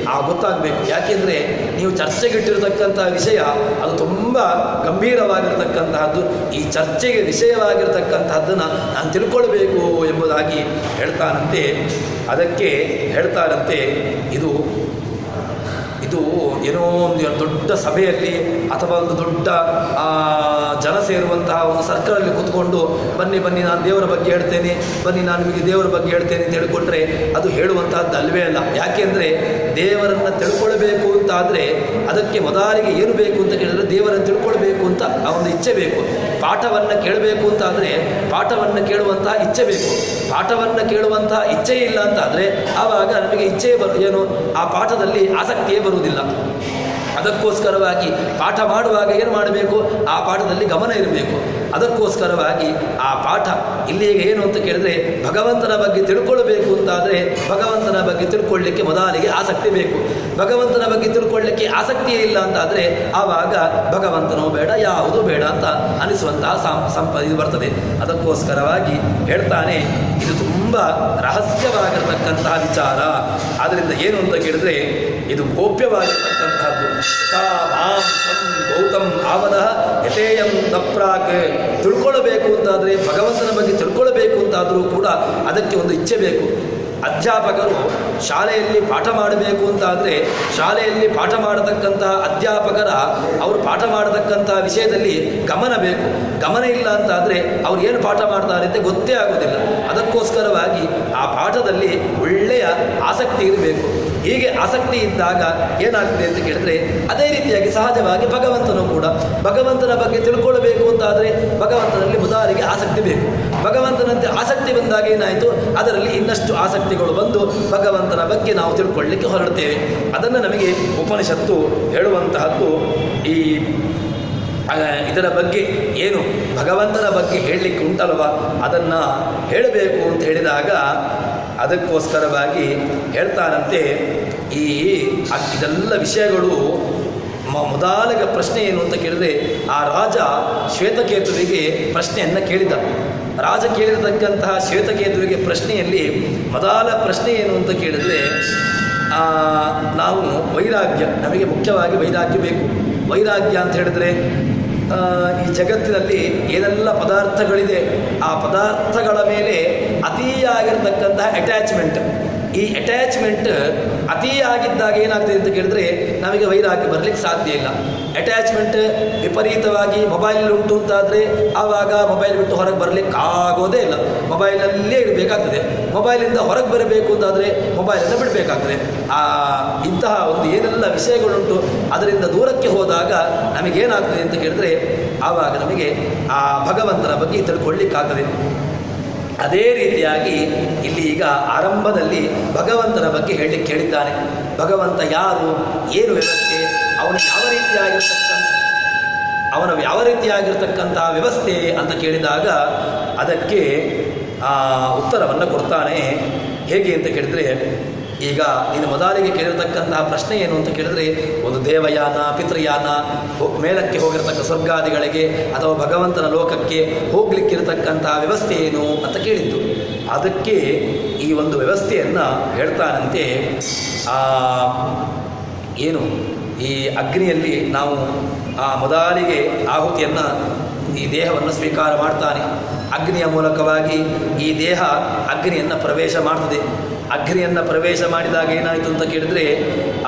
ಗೊತ್ತಾಗಬೇಕು. ಯಾಕೆಂದರೆ ನೀವು ಚರ್ಚೆಗಿಟ್ಟಿರತಕ್ಕಂಥ ವಿಷಯ ಅದು ತುಂಬ ಗಂಭೀರವಾಗಿರ್ತಕ್ಕಂತಹದ್ದು. ಈ ಚರ್ಚೆಗೆ ವಿಷಯವಾಗಿರ್ತಕ್ಕಂತಹದ್ದನ್ನು ನಾನು ತಿಳ್ಕೊಳ್ಬೇಕು ಎಂಬುದಾಗಿ ಹೇಳ್ತಾನಂತೆ. ಅದಕ್ಕೆ ಹೇಳ್ತಾರಂತೆ, ಇದು ಏನೋ ಒಂದು ದೊಡ್ಡ ಸಭೆಯಲ್ಲಿ ಅಥವಾ ಒಂದು ದೊಡ್ಡ ಜನ ಸೇರುವಂತಹ ಒಂದು ಸರ್ಕಲಲ್ಲಿ ಕೂತ್ಕೊಂಡು ಬನ್ನಿ ನಾನು ದೇವರ ಬಗ್ಗೆ ಹೇಳ್ತೇನೆ, ಬನ್ನಿ ನಾನು ನಿಮಗೆ ದೇವರ ಬಗ್ಗೆ ಹೇಳ್ತೇನೆ ಅಂತ ಹೇಳಿಕೊಂಡ್ರೆ ಅದು ಹೇಳುವಂತಹದ್ದು ಅಲ್ವೇ ಅಲ್ಲ. ಯಾಕೆಂದರೆ ದೇವರನ್ನು ತಿಳ್ಕೊಳ್ಬೇಕು ಅಂತಾದರೆ ಅದಕ್ಕೆ ಮೊದಲಿಗೆ ಏನು ಬೇಕು ಅಂತ ಕೇಳಿದರೆ ದೇವರನ್ನು ತಿಳ್ಕೊಳ್ಬೇಕು ಅಂತ ಆ ಒಂದು ಇಚ್ಛೆ ಬೇಕು. ಪಾಠವನ್ನು ಕೇಳಬೇಕು ಅಂತಾದರೆ ಪಾಠವನ್ನು ಕೇಳುವಂತಹ ಇಚ್ಛೆ ಬೇಕು. ಪಾಠವನ್ನು ಕೇಳುವಂತಹ ಇಚ್ಛೆ ಇಲ್ಲ ಅಂತಾದರೆ ಆವಾಗ ನಮಗೆ ಇಚ್ಛೆ ಏನು ಆ ಪಾಠದಲ್ಲಿ ಆಸಕ್ತಿಯೇ ಬರುವುದಿಲ್ಲ. ಅದಕ್ಕೋಸ್ಕರವಾಗಿ ಪಾಠ ಮಾಡುವಾಗ ಏನು ಮಾಡಬೇಕು, ಆ ಪಾಠದಲ್ಲಿ ಗಮನ ಇರಬೇಕು. ಅದಕ್ಕೋಸ್ಕರವಾಗಿ ಆ ಪಾಠ ಇಲ್ಲಿಗೆ ಏನು ಅಂತ ಕೇಳಿದರೆ ಭಗವಂತನ ಬಗ್ಗೆ ತಿಳ್ಕೊಳ್ಬೇಕು ಅಂತಾದರೆ ಭಗವಂತನ ಬಗ್ಗೆ ತಿಳ್ಕೊಳ್ಳಿಕ್ಕೆ ಮೊದಲಿಗೆ ಆಸಕ್ತಿ ಬೇಕು. ಭಗವಂತನ ಬಗ್ಗೆ ತಿಳ್ಕೊಳ್ಳಿಕ್ಕೆ ಆಸಕ್ತಿಯೇ ಇಲ್ಲ ಅಂತಾದರೆ ಆವಾಗ ಭಗವಂತನೂ ಬೇಡ ಯಾವುದೂ ಬೇಡ ಅಂತ ಅನಿಸುವಂತಹ ಇದು ಬರ್ತದೆ. ಅದಕ್ಕೋಸ್ಕರವಾಗಿ ಹೇಳ್ತಾನೆ, ಇದು ತುಂಬ ರಹಸ್ಯವಾಗಿರ್ತಕ್ಕಂತಹ ವಿಚಾರ. ಆದ್ದರಿಂದ ಏನು ಅಂತ ಕೇಳಿದರೆ ಇದು ಗೋಪ್ಯವಾಗಿರ್ತಕ್ಕಂತಹದ್ದು. ಗೌತಮ್ ಆವದ ಯಥೇಯಂ ತಪ್ರಾಕ್. ತಿಳ್ಕೊಳ್ಬೇಕು ಅಂತಾದರೆ ಭಗವಂತನ ಬಗ್ಗೆ ತಿಳ್ಕೊಳ್ಬೇಕು ಅಂತಾದರೂ ಕೂಡ ಅದಕ್ಕೆ ಒಂದು ಇಚ್ಛೆ ಬೇಕು. ಅಧ್ಯಾಪಕರು ಶಾಲೆಯಲ್ಲಿ ಪಾಠ ಮಾಡಬೇಕು ಅಂತಾದರೆ ಶಾಲೆಯಲ್ಲಿ ಪಾಠ ಮಾಡತಕ್ಕಂತಹ ಅಧ್ಯಾಪಕರ ಅವರು ಪಾಠ ಮಾಡತಕ್ಕಂಥ ವಿಷಯದಲ್ಲಿ ಗಮನ ಬೇಕು. ಗಮನ ಇಲ್ಲ ಅಂತಾದರೆ ಅವ್ರು ಏನು ಪಾಠ ಮಾಡ್ತಾರೆ ಅಂತ ಗೊತ್ತೇ ಆಗೋದಿಲ್ಲ. ಅದಕ್ಕೋಸ್ಕರವಾಗಿ ಆ ಪಾಠದಲ್ಲಿ ಒಳ್ಳೆಯ ಆಸಕ್ತಿ ಇರಬೇಕು. ಹೀಗೆ ಆಸಕ್ತಿ ಇದ್ದಾಗ ಏನಾಗ್ತದೆ ಅಂತ ಕೇಳಿದ್ರೆ ಅದೇ ರೀತಿಯಾಗಿ ಸಹಜವಾಗಿ ಭಗವಂತನು ಕೂಡ ಭಗವಂತನ ಬಗ್ಗೆ ತಿಳ್ಕೊಳ್ಬೇಕು ಅಂತಾದರೆ ಭಗವಂತನಲ್ಲಿ ಮೊದಲಿಗೆ ಆಸಕ್ತಿ ಬೇಕು. ಭಗವಂತನಂತೆ ಆಸಕ್ತಿ ಬಂದಾಗ ಏನಾಯಿತು, ಅದರಲ್ಲಿ ಇನ್ನಷ್ಟು ಆಸಕ್ತಿಗಳು ಬಂದು ಭಗವಂತನ ಬಗ್ಗೆ ನಾವು ತಿಳ್ಕೊಳ್ಳಿಕ್ಕೆ ಹೊರಡ್ತೇವೆ. ಅದನ್ನು ನಮಗೆ ಉಪನಿಷತ್ತು ಹೇಳುವಂತಹದ್ದು. ಈ ಇದರ ಬಗ್ಗೆ ಏನು ಭಗವಂತನ ಬಗ್ಗೆ ಹೇಳಲಿಕ್ಕೆ ಉಂಟಲ್ವ ಅದನ್ನು ಹೇಳಬೇಕು ಅಂತ ಹೇಳಿದಾಗ ಅದಕ್ಕೋಸ್ಕರವಾಗಿ ಹೇಳ್ತಾರಂತೆ. ಇದೆಲ್ಲ ವಿಷಯಗಳು ಮೊದಲಿಗೆ ಪ್ರಶ್ನೆ ಏನು ಅಂತ ಕೇಳಿದರೆ ಆ ರಾಜ ಶ್ವೇತಕೇತುವಿಗೆ ಪ್ರಶ್ನೆಯನ್ನು ಕೇಳಿದ. ರಾಜ ಕೇಳಿರತಕ್ಕಂತಹ ಶ್ವೇತಕೇತುವಿಗೆ ಪ್ರಶ್ನೆಯಲ್ಲಿ ಮೊದಲ ಪ್ರಶ್ನೆ ಏನು ಅಂತ ಕೇಳಿದರೆ, ನಾವು ವೈರಾಗ್ಯ, ನಮಗೆ ಮುಖ್ಯವಾಗಿ ವೈರಾಗ್ಯ ಬೇಕು. ವೈರಾಗ್ಯ ಅಂತ ಹೇಳಿದರೆ ಈ ಜಗತ್ತಿನಲ್ಲಿ ಏನೆಲ್ಲ ಪದಾರ್ಥಗಳಿದೆ ಆ ಪದಾರ್ಥಗಳ ಮೇಲೆ ಅತಿಯಾಗಿರ್ತಕ್ಕಂತಹ ಅಟ್ಯಾಚ್ಮೆಂಟ್, ಈ ಅಟ್ಯಾಚ್ಮೆಂಟ್ ಅತಿಯಾಗಿದ್ದಾಗ ಏನಾಗ್ತದೆ ಅಂತ ಕೇಳಿದ್ರೆ ನಮಗೆ ವೈರಾಗ್ಯ ಬರಲಿಕ್ಕೆ ಸಾಧ್ಯ ಇಲ್ಲ. ಅಟ್ಯಾಚ್ಮೆಂಟ್ ವಿಪರೀತವಾಗಿ ಮೊಬೈಲ್ ಉಂಟು ಅಂತಾದರೆ ಆವಾಗ ಮೊಬೈಲ್ ಬಿಟ್ಟು ಹೊರಗೆ ಬರಲಿಕ್ಕೆ ಆಗೋದೇ ಇಲ್ಲ, ಮೊಬೈಲಲ್ಲೇ ಇರಬೇಕಾಗ್ತದೆ. ಮೊಬೈಲಿಂದ ಹೊರಗೆ ಬರಬೇಕು ಅಂತಾದರೆ ಮೊಬೈಲನ್ನು ಬಿಡಬೇಕಾಗ್ತದೆ. ಇಂತಹ ಒಂದು ಏನೆಲ್ಲ ವಿಷಯಗಳುಂಟು ಅದರಿಂದ ದೂರಕ್ಕೆ ಹೋದಾಗ ನಮಗೇನಾಗ್ತದೆ ಅಂತ ಕೇಳಿದ್ರೆ ಆವಾಗ ನಮಗೆ ಆ ಭಗವಂತನ ಬಗ್ಗೆ ತಿಳ್ಕೊಳ್ಳಿಕ್ಕಾಗ್ತದೆ. ಅದೇ ರೀತಿಯಾಗಿ ಇಲ್ಲಿ ಈಗ ಆರಂಭದಲ್ಲಿ ಭಗವಂತನ ಬಗ್ಗೆ ಹೇಳಲಿಕ್ಕೆ ಹೇಳಿದ್ದಾನೆ. ಭಗವಂತ ಯಾರು, ಏನು ವ್ಯವಸ್ಥೆ, ಅವನ ಯಾವ ರೀತಿಯಾಗಿರ್ತಕ್ಕಂತಹ ವ್ಯವಸ್ಥೆ ಅಂತ ಕೇಳಿದಾಗ ಅದಕ್ಕೆ ಉತ್ತರವನ್ನು ಕೊಡ್ತಾನೆ. ಹೇಗೆ ಅಂತ ಕೇಳಿದರೆ, ಈಗ ನೀನು ಮೊದಲಿಗೆ ಕೇಳಿರತಕ್ಕಂತಹ ಪ್ರಶ್ನೆ ಏನು ಅಂತ ಕೇಳಿದರೆ, ಒಂದು ದೇವಯಾನ ಪಿತೃಯಾನ ಮೇಲಕ್ಕೆ ಹೋಗಿರತಕ್ಕ ಸ್ವರ್ಗಾದಿಗಳಿಗೆ ಅಥವಾ ಭಗವಂತನ ಲೋಕಕ್ಕೆ ಹೋಗ್ಲಿಕ್ಕಿರತಕ್ಕಂತಹ ವ್ಯವಸ್ಥೆ ಏನು ಅಂತ ಕೇಳಿದ್ದು. ಅದಕ್ಕೆ ಈ ಒಂದು ವ್ಯವಸ್ಥೆಯನ್ನು ಹೇಳ್ತಾನಂತೆ. ಏನು ಈ ಅಗ್ನಿಯಲ್ಲಿ ನಾವು ಮೊದಲಿಗೆ ಆಹುತಿಯನ್ನು ಈ ದೇಹವನ್ನು ಸ್ವೀಕಾರ ಮಾಡ್ತಾನೆ. ಅಗ್ನಿಯ ಮೂಲಕವಾಗಿ ಈ ದೇಹ ಅಗ್ನಿಯನ್ನು ಪ್ರವೇಶ ಮಾಡ್ತದೆ. ಅಗ್ನಿಯನ್ನು ಪ್ರವೇಶ ಮಾಡಿದಾಗ ಏನಾಯಿತು ಅಂತ ಕೇಳಿದರೆ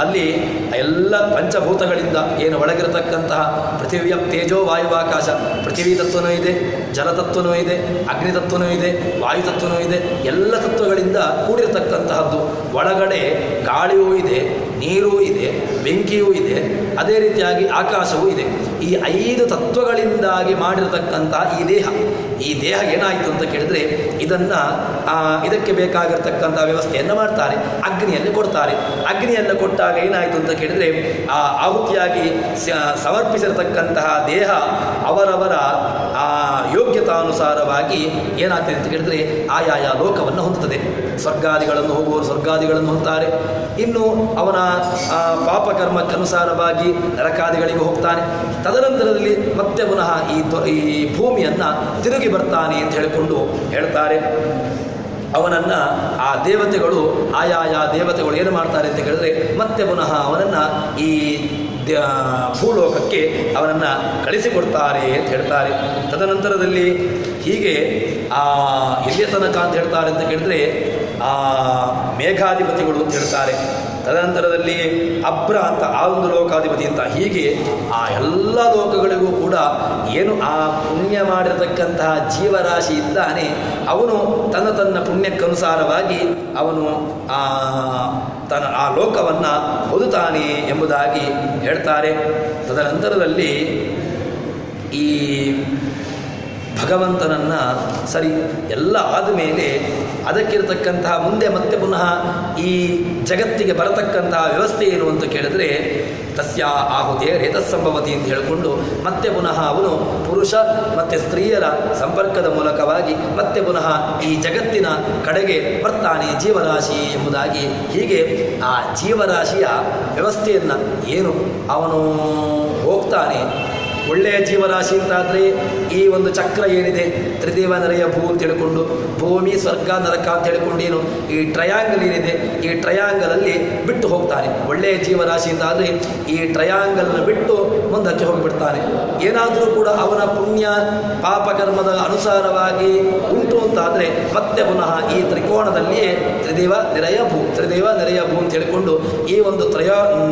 ಅಲ್ಲಿ ಎಲ್ಲ ಪಂಚಭೂತಗಳಿಂದ ಏನು ಒಳಗಿರತಕ್ಕಂತಹ ಪೃಥಿವಿಯ ತೇಜೋ ವಾಯುವಾಕಾಶ, ಪೃಥಿವಿ ತತ್ವನೂ ಇದೆ, ಜಲತತ್ವನೂ ಇದೆ, ಅಗ್ನಿತತ್ವನೂ ಇದೆ, ವಾಯುತತ್ವನೂ ಇದೆ, ಎಲ್ಲ ತತ್ವಗಳಿಂದ ಕೂಡಿರತಕ್ಕಂತಹದ್ದು. ಒಳಗಡೆ ಗಾಳಿಯೂ ಇದೆ, ನೀರೂ ಇದೆ, ಬೆಂಕಿಯೂ ಇದೆ, ಅದೇ ರೀತಿಯಾಗಿ ಆಕಾಶವೂ ಇದೆ. ಈ 5 ತತ್ವಗಳಿಂದಾಗಿ ಮಾಡಿರತಕ್ಕಂತಹ ಈ ದೇಹ ಏನಾಯಿತು ಅಂತ ಕೇಳಿದರೆ ಇದಕ್ಕೆ ಬೇಕಾಗಿರ್ತಕ್ಕಂಥ ವ್ಯವಸ್ಥೆಯನ್ನು ಮಾಡ್ತಾರೆ, ಅಗ್ನಿಯಲ್ಲಿ ಕೊಡ್ತಾರೆ. ಅಗ್ನಿಯನ್ನು ಕೊಟ್ಟಾಗ ಏನಾಯಿತು ಅಂತ ಕೇಳಿದರೆ ಆ ಆಹುತಿಯಾಗಿ ಸಮರ್ಪಿಸಿರತಕ್ಕಂತಹ ದೇಹ ಅವರವರ ಯೋಗ್ಯತಾ ಲೋಕಾನುಸಾರವಾಗಿ ಏನಾಗ್ತದೆ ಅಂತ ಕೇಳಿದರೆ ಆಯಾಯ ಲೋಕವನ್ನು ಹೊಂದುತ್ತದೆ. ಸ್ವರ್ಗಾದಿಗಳನ್ನು ಹೋಗುವವರು ಸ್ವರ್ಗಾದಿಗಳನ್ನು ಹೊಂದ್ತಾರೆ. ಇನ್ನು ಅವನ ಪಾಪಕರ್ಮಕ್ಕನುಸಾರವಾಗಿ ನರಕಾದಿಗಳಿಗೆ ಹೋಗ್ತಾನೆ. ತದನಂತರದಲ್ಲಿ ಮತ್ತೆ ಪುನಃ ಈ ಭೂಮಿಯನ್ನು ತಿರುಗಿ ಬರ್ತಾನೆ ಅಂತ ಹೇಳಿಕೊಂಡು ಹೇಳ್ತಾರೆ. ಅವನನ್ನು ಆ ದೇವತೆಗಳು ಆಯಾಯ ದೇವತೆಗಳು ಏನು ಮಾಡ್ತಾರೆ ಅಂತ ಕೇಳಿದ್ರೆ ಮತ್ತೆ ಪುನಃ ಅವನನ್ನು ಈ ಭೂಲೋಕಕ್ಕೆ ಅವನನ್ನು ಕಳಿಸಿಕೊಡ್ತಾರೆ ಅಂತ ಹೇಳ್ತಾರೆ. ತದನಂತರದಲ್ಲಿ ಹೀಗೆ ಎಲ್ಲಿಯ ತನಕ ಅಂತ ಹೇಳ್ತಾರೆ ಅಂತ ಕೇಳಿದ್ರೆ ಮೇಘಾಧಿಪತಿಗಳು ಅಂತ ಹೇಳ್ತಾರೆ. ತದನಂತರದಲ್ಲಿ ಅಬ್ರ ಅಂತ ಆ ಒಂದು ಲೋಕಾಧಿಪತಿ ಅಂತ, ಹೀಗೆ ಆ ಎಲ್ಲ ಲೋಕಗಳಿಗೂ ಕೂಡ ಏನು ಆ ಪುಣ್ಯ ಮಾಡಿರತಕ್ಕಂತಹ ಜೀವರಾಶಿ ಇದ್ದಾನೆ ಅವನು ತನ್ನ ಪುಣ್ಯಕ್ಕನುಸಾರವಾಗಿ ಅವನು ಆ ಲೋಕವನ್ನು ಹೊಂದುತ್ತಾನೆ ಎಂಬುದಾಗಿ ಹೇಳ್ತಾರೆ. ತದನಂತರದಲ್ಲಿ ಈ ಭಗವಂತನನ್ನು ಸರಿ ಎಲ್ಲ ಆದಮೇಲೆ ಅದಕ್ಕಿರತಕ್ಕಂತಹ ಮುಂದೆ ಮತ್ತೆ ಪುನಃ ಈ ಜಗತ್ತಿಗೆ ಬರತಕ್ಕಂತಹ ವ್ಯವಸ್ಥೆ ಏನು ಅಂತ ಕೇಳಿದ್ರೆ ತಸ್ಯ ಆಹುತಿಯ ರೇತಸ್ಸಂಭವತಿ ಅಂತ ಹೇಳಿಕೊಂಡು ಮತ್ತೆ ಪುನಃ ಅವನು ಪುರುಷ ಮತ್ತು ಸ್ತ್ರೀಯರ ಸಂಪರ್ಕದ ಮೂಲಕವಾಗಿ ಮತ್ತೆ ಪುನಃ ಈ ಜಗತ್ತಿನ ಕಡೆಗೆ ಬರ್ತಾನೆ ಜೀವರಾಶಿ ಎಂಬುದಾಗಿ. ಹೀಗೆ ಆ ಜೀವರಾಶಿಯ ವ್ಯವಸ್ಥೆಯನ್ನು ಏನು ಅವನು ಹೋಗ್ತಾನೆ. ಒಳ್ಳೆಯ ಜೀವರಾಶಿ ಅಂತಾದರೆ ಈ ಒಂದು ಚಕ್ರ ಏನಿದೆ ತ್ರಿದೇವ ನರೆಯ ಭೂ ಅಂತ ಹೇಳಿಕೊಂಡು ಭೂಮಿ ಸ್ವರ್ಗ ನರಕ ಅಂತ ಹೇಳಿಕೊಂಡು ಏನು ಈ ಟ್ರಯಾಂಗಲ್ ಏನಿದೆ ಈ ಟ್ರಯಾಂಗಲಲ್ಲಿ ಬಿಟ್ಟು ಹೋಗ್ತಾನೆ. ಒಳ್ಳೆಯ ಜೀವರಾಶಿ ಅಂತಾದರೆ ಈ ಟ್ರಯಾಂಗಲ್ನ ಬಿಟ್ಟು ಮುಂದಕ್ಕೆ ಹೋಗಿಬಿಡ್ತಾನೆ. ಏನಾದರೂ ಕೂಡ ಅವನ ಪುಣ್ಯ ಪಾಪಕರ್ಮದ ಅನುಸಾರವಾಗಿ ಉಂಟು ಅಂತಾದರೆ ಮತ್ತೆ ಪುನಃ ಈ ತ್ರಿಕೋಣದಲ್ಲಿಯೇ ತ್ರಿದೇವ ನೆರೆಯ ಭೂ ಅಂತ ಹೇಳಿಕೊಂಡು ಈ ಒಂದು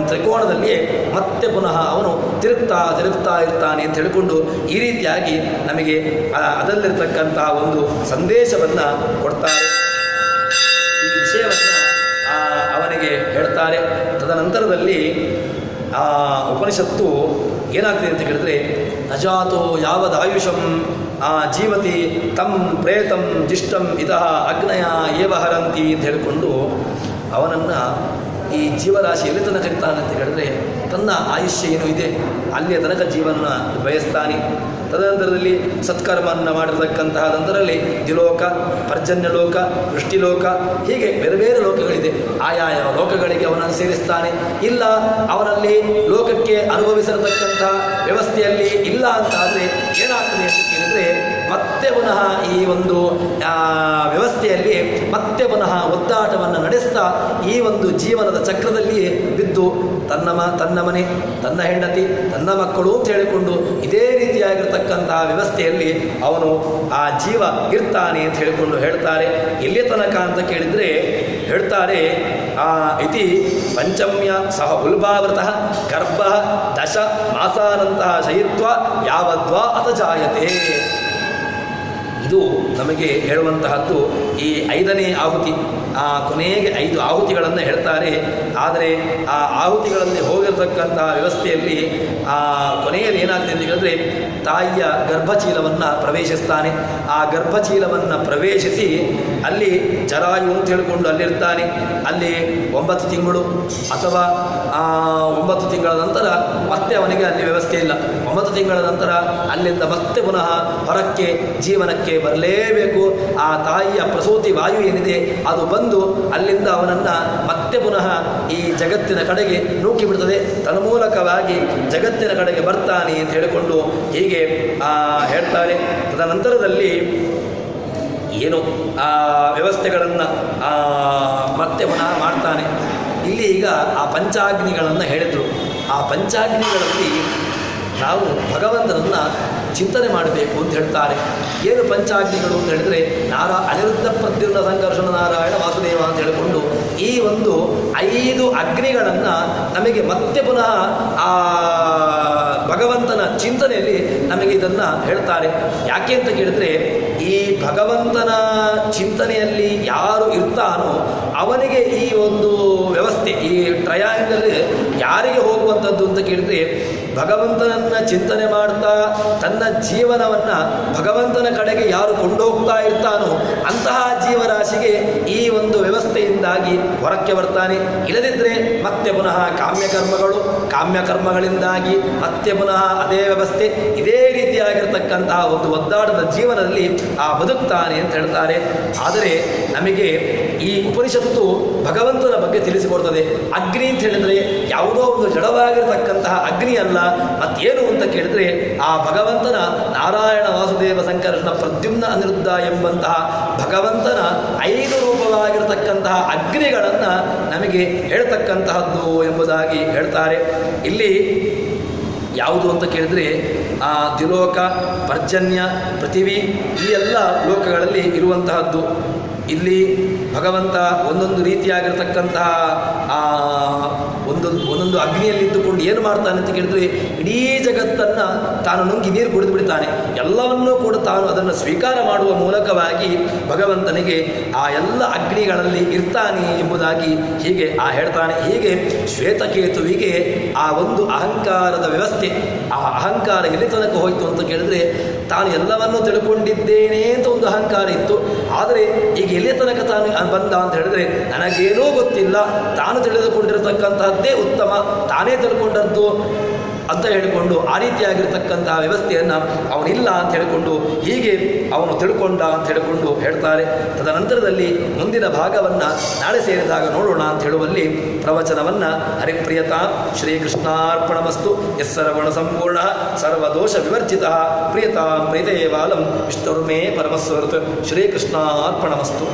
ತ್ರಿಕೋಣದಲ್ಲಿಯೇ ಮತ್ತೆ ಪುನಃ ಅವನು ತಿರುಗ್ತಾ ಇರ್ತಾನೆ ಅಂತ ಹೇಳಿಕೊಂಡು ಈ ರೀತಿಯಾಗಿ ನಮಗೆ ಅದರಲ್ಲಿರ್ತಕ್ಕಂತಹ ಒಂದು ಸಂದೇಶವನ್ನು ಕೊಡ್ತಾರೆ. ಈ ವಿಷಯವನ್ನು ಅವನಿಗೆ ಹೇಳ್ತಾರೆ. ತದನಂತರದಲ್ಲಿ ಉಪನಿಷತ್ತು ಏನಾಗ್ತದೆ ಅಂತ ಕೇಳಿದ್ರೆ ನಜಾತೋ ಯಾವದಾಯುಷಂ ಜೀವತಿ ತಂ ಪ್ರೇತಂ ಜಿಷ್ಟಂ ಇತಃ ಅಗ್ನಯ ಏವ ಹರಂತಿ ಅಂತ ಹೇಳಿಕೊಂಡು ಅವನನ್ನು ಈ ಜೀವರಾಶಿ ಎಲ್ಲಿ ತನಕ ಕರೀತಾನೆ ಅಂತ ಹೇಳಿದ್ರೆ ತನ್ನ ಆಯುಷ್ಯ ಏನು ಇದೆ ಅಲ್ಲಿಯ ತನಕ ಜೀವನ ಬಯಸ್ತಾನೆ. ತದನಂತರದಲ್ಲಿ ಸತ್ಕರ್ಮವನ್ನು ಮಾಡಿರತಕ್ಕಂತಹ ನಂತರದಲ್ಲಿ ದ್ವಿಲೋಕ, ಪರ್ಜನ್ಯ ಲೋಕ, ವೃಷ್ಟಿಲೋಕ, ಹೀಗೆ ಬೇರೆ ಬೇರೆ ಲೋಕಗಳಿದೆ. ಆಯಾಯ ಲೋಕಗಳಿಗೆ ಅವನನ್ನು ಸೇರಿಸ್ತಾನೆ. ಇಲ್ಲ ಅವನಲ್ಲಿ ಲೋಕಕ್ಕೆ ಅನುಭವಿಸಿರತಕ್ಕಂತಹ ವ್ಯವಸ್ಥೆಯಲ್ಲಿ ಇಲ್ಲ ಅಂತಾದರೆ ಏನಾಗ್ತದೆ ಅಂತ ಕೇಳಿದರೆ ಮತ್ತೆ ಪುನಃ ಈ ಒಂದು ವ್ಯವಸ್ಥೆಯಲ್ಲಿ ಮತ್ತೆ ಪುನಃ ಒದ್ದಾಟವನ್ನು ನಡೆಸ್ತಾ ಈ ಒಂದು ಜೀವನದ ಚಕ್ರದಲ್ಲಿಯೇ ಬಿದ್ದು ತನ್ನ ಮನೆ, ತನ್ನ ಹೆಂಡತಿ, ತನ್ನ ಮಕ್ಕಳು ಅಂತ ಹೇಳಿಕೊಂಡು ಇದೇ ರೀತಿಯಾಗಿರ್ತಕ್ಕಂತಹ ವ್ಯವಸ್ಥೆಯಲ್ಲಿ ಅವನು ಆ ಜೀವ ಇರ್ತಾನೆ ಅಂತ ಹೇಳಿಕೊಂಡು ಹೇಳ್ತಾರೆ. ಎಲ್ಲಿಯ ತನಕ ಅಂತ ಕೇಳಿದರೆ ಹೇಳ್ತಾರೆ ಇತಿ ಪಂಚಮ್ಯ ಸಹ ಉಲ್ಭಾವೃತಃ ಗರ್ಭ ದಶ ಮಾಸಾನಂತಹ ಶಯಿತ್ವ ಯಾವದ್ವಾ ಅತ ಜಾಯತೆ. ಇದು ನಮಗೆ ಹೇಳುವಂತಹದ್ದು ಈ 5ನೇ ಆಹುತಿ. ಕೊನೆಗೆ 5 ಆಹುತಿಗಳನ್ನು ಹೇಳ್ತಾರೆ. ಆದರೆ ಆ ಆಹುತಿಗಳಲ್ಲಿ ಹೋಗಿರತಕ್ಕಂತಹ ವ್ಯವಸ್ಥೆಯಲ್ಲಿ ಕೊನೆಯಲ್ಲಿ ಏನಾಗ್ತದೆ ಅಂತ ಹೇಳಿದ್ರೆ ತಾಯಿಯ ಗರ್ಭಚೀಲವನ್ನು ಪ್ರವೇಶಿಸ್ತಾನೆ. ಆ ಗರ್ಭಚೀಲವನ್ನು ಪ್ರವೇಶಿಸಿ ಅಲ್ಲಿ ಜರಾಯು ಅಂತ ಹೇಳಿಕೊಂಡು ಅಲ್ಲಿರ್ತಾನೆ. ಅಲ್ಲಿ 9 ತಿಂಗಳು ಅಥವಾ 9 ತಿಂಗಳ ನಂತರ ಮತ್ತೆ ಅವನಿಗೆ ಅಲ್ಲಿ ವ್ಯವಸ್ಥೆ ಇಲ್ಲ. 9 ತಿಂಗಳ ನಂತರ ಅಲ್ಲಿಂದ ಮತ್ತೆ ಪುನಃ ಹೊರಕ್ಕೆ ಜೀವನಕ್ಕೆ ಬರಲೇಬೇಕು. ಆ ತಾಯಿಯ ಪ್ರಸೂತಿ ವಾಯು ಏನಿದೆ ಅದು ಬಂದು ಅಲ್ಲಿಂದ ಅವನನ್ನು ಮತ್ತೆ ಪುನಃ ಈ ಜಗತ್ತಿನ ಕಡೆಗೆ ನೂಕಿ ಬಿಡ್ತದೆ. ತನ್ಮೂಲಕವಾಗಿ ಜಗತ್ತಿನ ಕಡೆಗೆ ಬರ್ತಾನೆ ಅಂತ ಹೇಳಿಕೊಂಡು ಹೀಗೆ ಹೇಳ್ತಾರೆ. ತದನಂತರದಲ್ಲಿ ಏನು ಆ ವ್ಯವಸ್ಥೆಗಳನ್ನು ಮತ್ತೆ ಪುನಃ ಮಾಡ್ತಾನೆ. ಇಲ್ಲಿ ಈಗ ಆ ಪಂಚಾಗ್ನಿಗಳನ್ನು ಹೇಳಿದರು. ಆ ಪಂಚಾಗ್ನಿಗಳಲ್ಲಿ ನಾವು ಭಗವಂತನನ್ನು ಚಿಂತನೆ ಮಾಡಬೇಕು ಅಂತ ಹೇಳ್ತಾರೆ. ಏನು ಪಂಚಾಗ್ನಿಗಳು ಅಂತ ಹೇಳಿದರೆ ಅನಿರುದ್ಧ ಪ್ರದ್ಯುಮ್ನ ಸಂಕರ್ಷಣ ನಾರಾಯಣ ವಾಸುದೇವ ಅಂತ ಹೇಳಿಕೊಂಡು ಈ ಒಂದು 5 ಅಗ್ನಿಗಳನ್ನು ನಮಗೆ ಮತ್ತೆ ಪುನಃ ಆ ಭಗವಂತನ ಚಿಂತನೆಯಲ್ಲಿ ನಮಗೆ ಇದನ್ನು ಹೇಳ್ತಾರೆ. ಯಾಕೆ ಅಂತ ಕೇಳಿದರೆ ಈ ಭಗವಂತನ ಚಿಂತನೆಯಲ್ಲಿ ಯಾರು ಇರ್ತಾನೋ ಅವನಿಗೆ ಈ ಒಂದು ವ್ಯವಸ್ಥೆ ಈ ಟ್ರಯಾಂಗಲ್ ಯಾರಿಗೆ ಹೋಗುವಂಥದ್ದು ಅಂತ ಕೇಳಿದರೆ ಭಗವಂತನನ್ನು ಚಿಂತನೆ ಮಾಡ್ತಾ ತನ್ನ ಜೀವನವನ್ನು ಭಗವಂತನ ಕಡೆಗೆ ಯಾರು ಕೊಂಡೋಗ್ತಾ ಇರ್ತಾನೋ ಅಂತಹ ಜೀವರಾಶಿಗೆ ಈ ಒಂದು ವ್ಯವಸ್ಥೆಯಿಂದಾಗಿ ಹೊರಕ್ಕೆ ಬರ್ತಾನೆ. ಇಲ್ಲದಿದ್ದರೆ ಮತ್ತೆ ಪುನಃ ಕಾಮ್ಯಕರ್ಮಗಳಿಂದಾಗಿ ಮತ್ತೆ ಪುನಃ ಅದೇ ವ್ಯವಸ್ಥೆ, ಇದೇ ರೀತಿಯಾಗಿರ್ತಕ್ಕಂತಹ ಒಂದು ಒದ್ದಾಟದ ಜೀವನದಲ್ಲಿ ಬದುಕ್ತಾನೆ ಅಂತ ಹೇಳ್ತಾರೆ. ಆದರೆ ನಮಗೆ ಈ ಉಪನಿಷತ್ತು ಭಗವಂತನ ಬಗ್ಗೆ ತಿಳಿಸಿಕೊಡ್ತದೆ. ಅಗ್ನಿ ಅಂತ ಹೇಳಿದರೆ ಯಾವುದೋ ಒಂದು ಜಡವಾಗಿರತಕ್ಕಂತಹ ಅಗ್ನಿ ಅಲ್ಲ, ಮತ್ತೇನು ಅಂತ ಕೇಳಿದರೆ ಆ ಭಗವಂತನ ನಾರಾಯಣ ವಾಸುದೇವ ಸಂಕರ್ಷಣ ಪ್ರದ್ಯುಮ್ನ ಅನಿರುದ್ಧ ಎಂಬಂತಹ ಭಗವಂತನ 5 ರೂಪವಾಗಿರತಕ್ಕಂತಹ ಅಗ್ನಿಗಳನ್ನು ನಮಗೆ ಹೇಳ್ತಕ್ಕಂತಹದ್ದು ಎಂಬುದಾಗಿ ಹೇಳ್ತಾರೆ. ಇಲ್ಲಿ ಯಾವುದು ಅಂತ ಕೇಳಿದರೆ ದ್ಯುಲೋಕ, ಪರ್ಜನ್ಯ, ಪೃಥಿವಿ ಈ ಎಲ್ಲ ಲೋಕಗಳಲ್ಲಿ ಇರುವಂತಹದ್ದು. ಇಲ್ಲಿ ಭಗವಂತ ಒಂದೊಂದು ರೀತಿಯಾಗಿರ್ತಕ್ಕಂತಹ ಒಂದೊಂದು ಅಗ್ನಿಯಲ್ಲಿದ್ದುಕೊಂಡು ಏನು ಮಾಡ್ತಾನೆ ಅಂತ ಕೇಳಿದ್ರೆ ಇಡೀ ಜಗತ್ತನ್ನು ತಾನು ನುಂಗಿ ನೀರು ಕುಡಿದು ಬಿಡ್ತಾನೆ. ಎಲ್ಲವನ್ನೂ ಕೂಡ ತಾನು ಅದನ್ನು ಸ್ವೀಕಾರ ಮಾಡುವ ಮೂಲಕವಾಗಿ ಭಗವಂತನಿಗೆ ಆ ಎಲ್ಲ ಅಗ್ನಿಗಳಲ್ಲಿ ಇರ್ತಾನೆ ಎಂಬುದಾಗಿ ಹೀಗೆ ಹೇಳ್ತಾನೆ. ಹೀಗೆ ಶ್ವೇತಕೇತುವಿಗೆ ಆ ಒಂದು ಅಹಂಕಾರದ ವ್ಯವಸ್ಥೆ, ಆ ಅಹಂಕಾರ ಎಲ್ಲಿ ತನಕ ಹೋಯಿತು ಅಂತ ಕೇಳಿದ್ರೆ ತಾನು ಎಲ್ಲವನ್ನೂ ತಿಳ್ಕೊಂಡಿದ್ದೇನೆ ಅಂತ ಒಂದು ಅಹಂಕಾರ ಇತ್ತು. ಆದರೆ ಈಗ ಎಲ್ಲಿ ತನಕ ತಾನು ಬಂದ ಅಂತ ಹೇಳಿದ್ರೆ ನನಗೇನೂ ಗೊತ್ತಿಲ್ಲ, ತಾನು ತಿಳಿದುಕೊಂಡಿರತಕ್ಕಂತಹದ್ದೇ ಉತ್ತಮ, ತಾನೇ ತಿಳ್ಕೊಂಡದ್ದು ಅಂತ ಹೇಳಿಕೊಂಡು ಆ ರೀತಿಯಾಗಿರ್ತಕ್ಕಂತಹ ವ್ಯವಸ್ಥೆಯನ್ನು ಅವನಿಲ್ಲ ಅಂತ ಹೇಳಿಕೊಂಡು ಹೀಗೆ ಅವನು ತಿಳ್ಕೊಂಡ ಅಂತ ಹೇಳಿಕೊಂಡು ಹೇಳ್ತಾರೆ. ತದನಂತರದಲ್ಲಿ ಮುಂದಿನ ಭಾಗವನ್ನು ನಾಳೆ ಸೇರಿದಾಗ ನೋಡೋಣ ಅಂತ ಹೇಳುವಲ್ಲಿ ಪ್ರವಚನವನ್ನು ಹರಿಪ್ರಿಯತಾ ಶ್ರೀಕೃಷ್ಣಾರ್ಪಣಮಸ್ತು. ಯಸ್ಸರ್ವಣ ಸಂಪೂರ್ಣ ಸರ್ವದೋಷ ವಿವರ್ಜಿತ ಪ್ರಿಯತಾಂ ಪ್ರೀತೇವಾಲಂ ವಿಷ್ಣುರ್ಮೇ ಪರಮಸ್ವರತ್. ಶ್ರೀಕೃಷ್ಣಾರ್ಪಣಮಸ್ತು.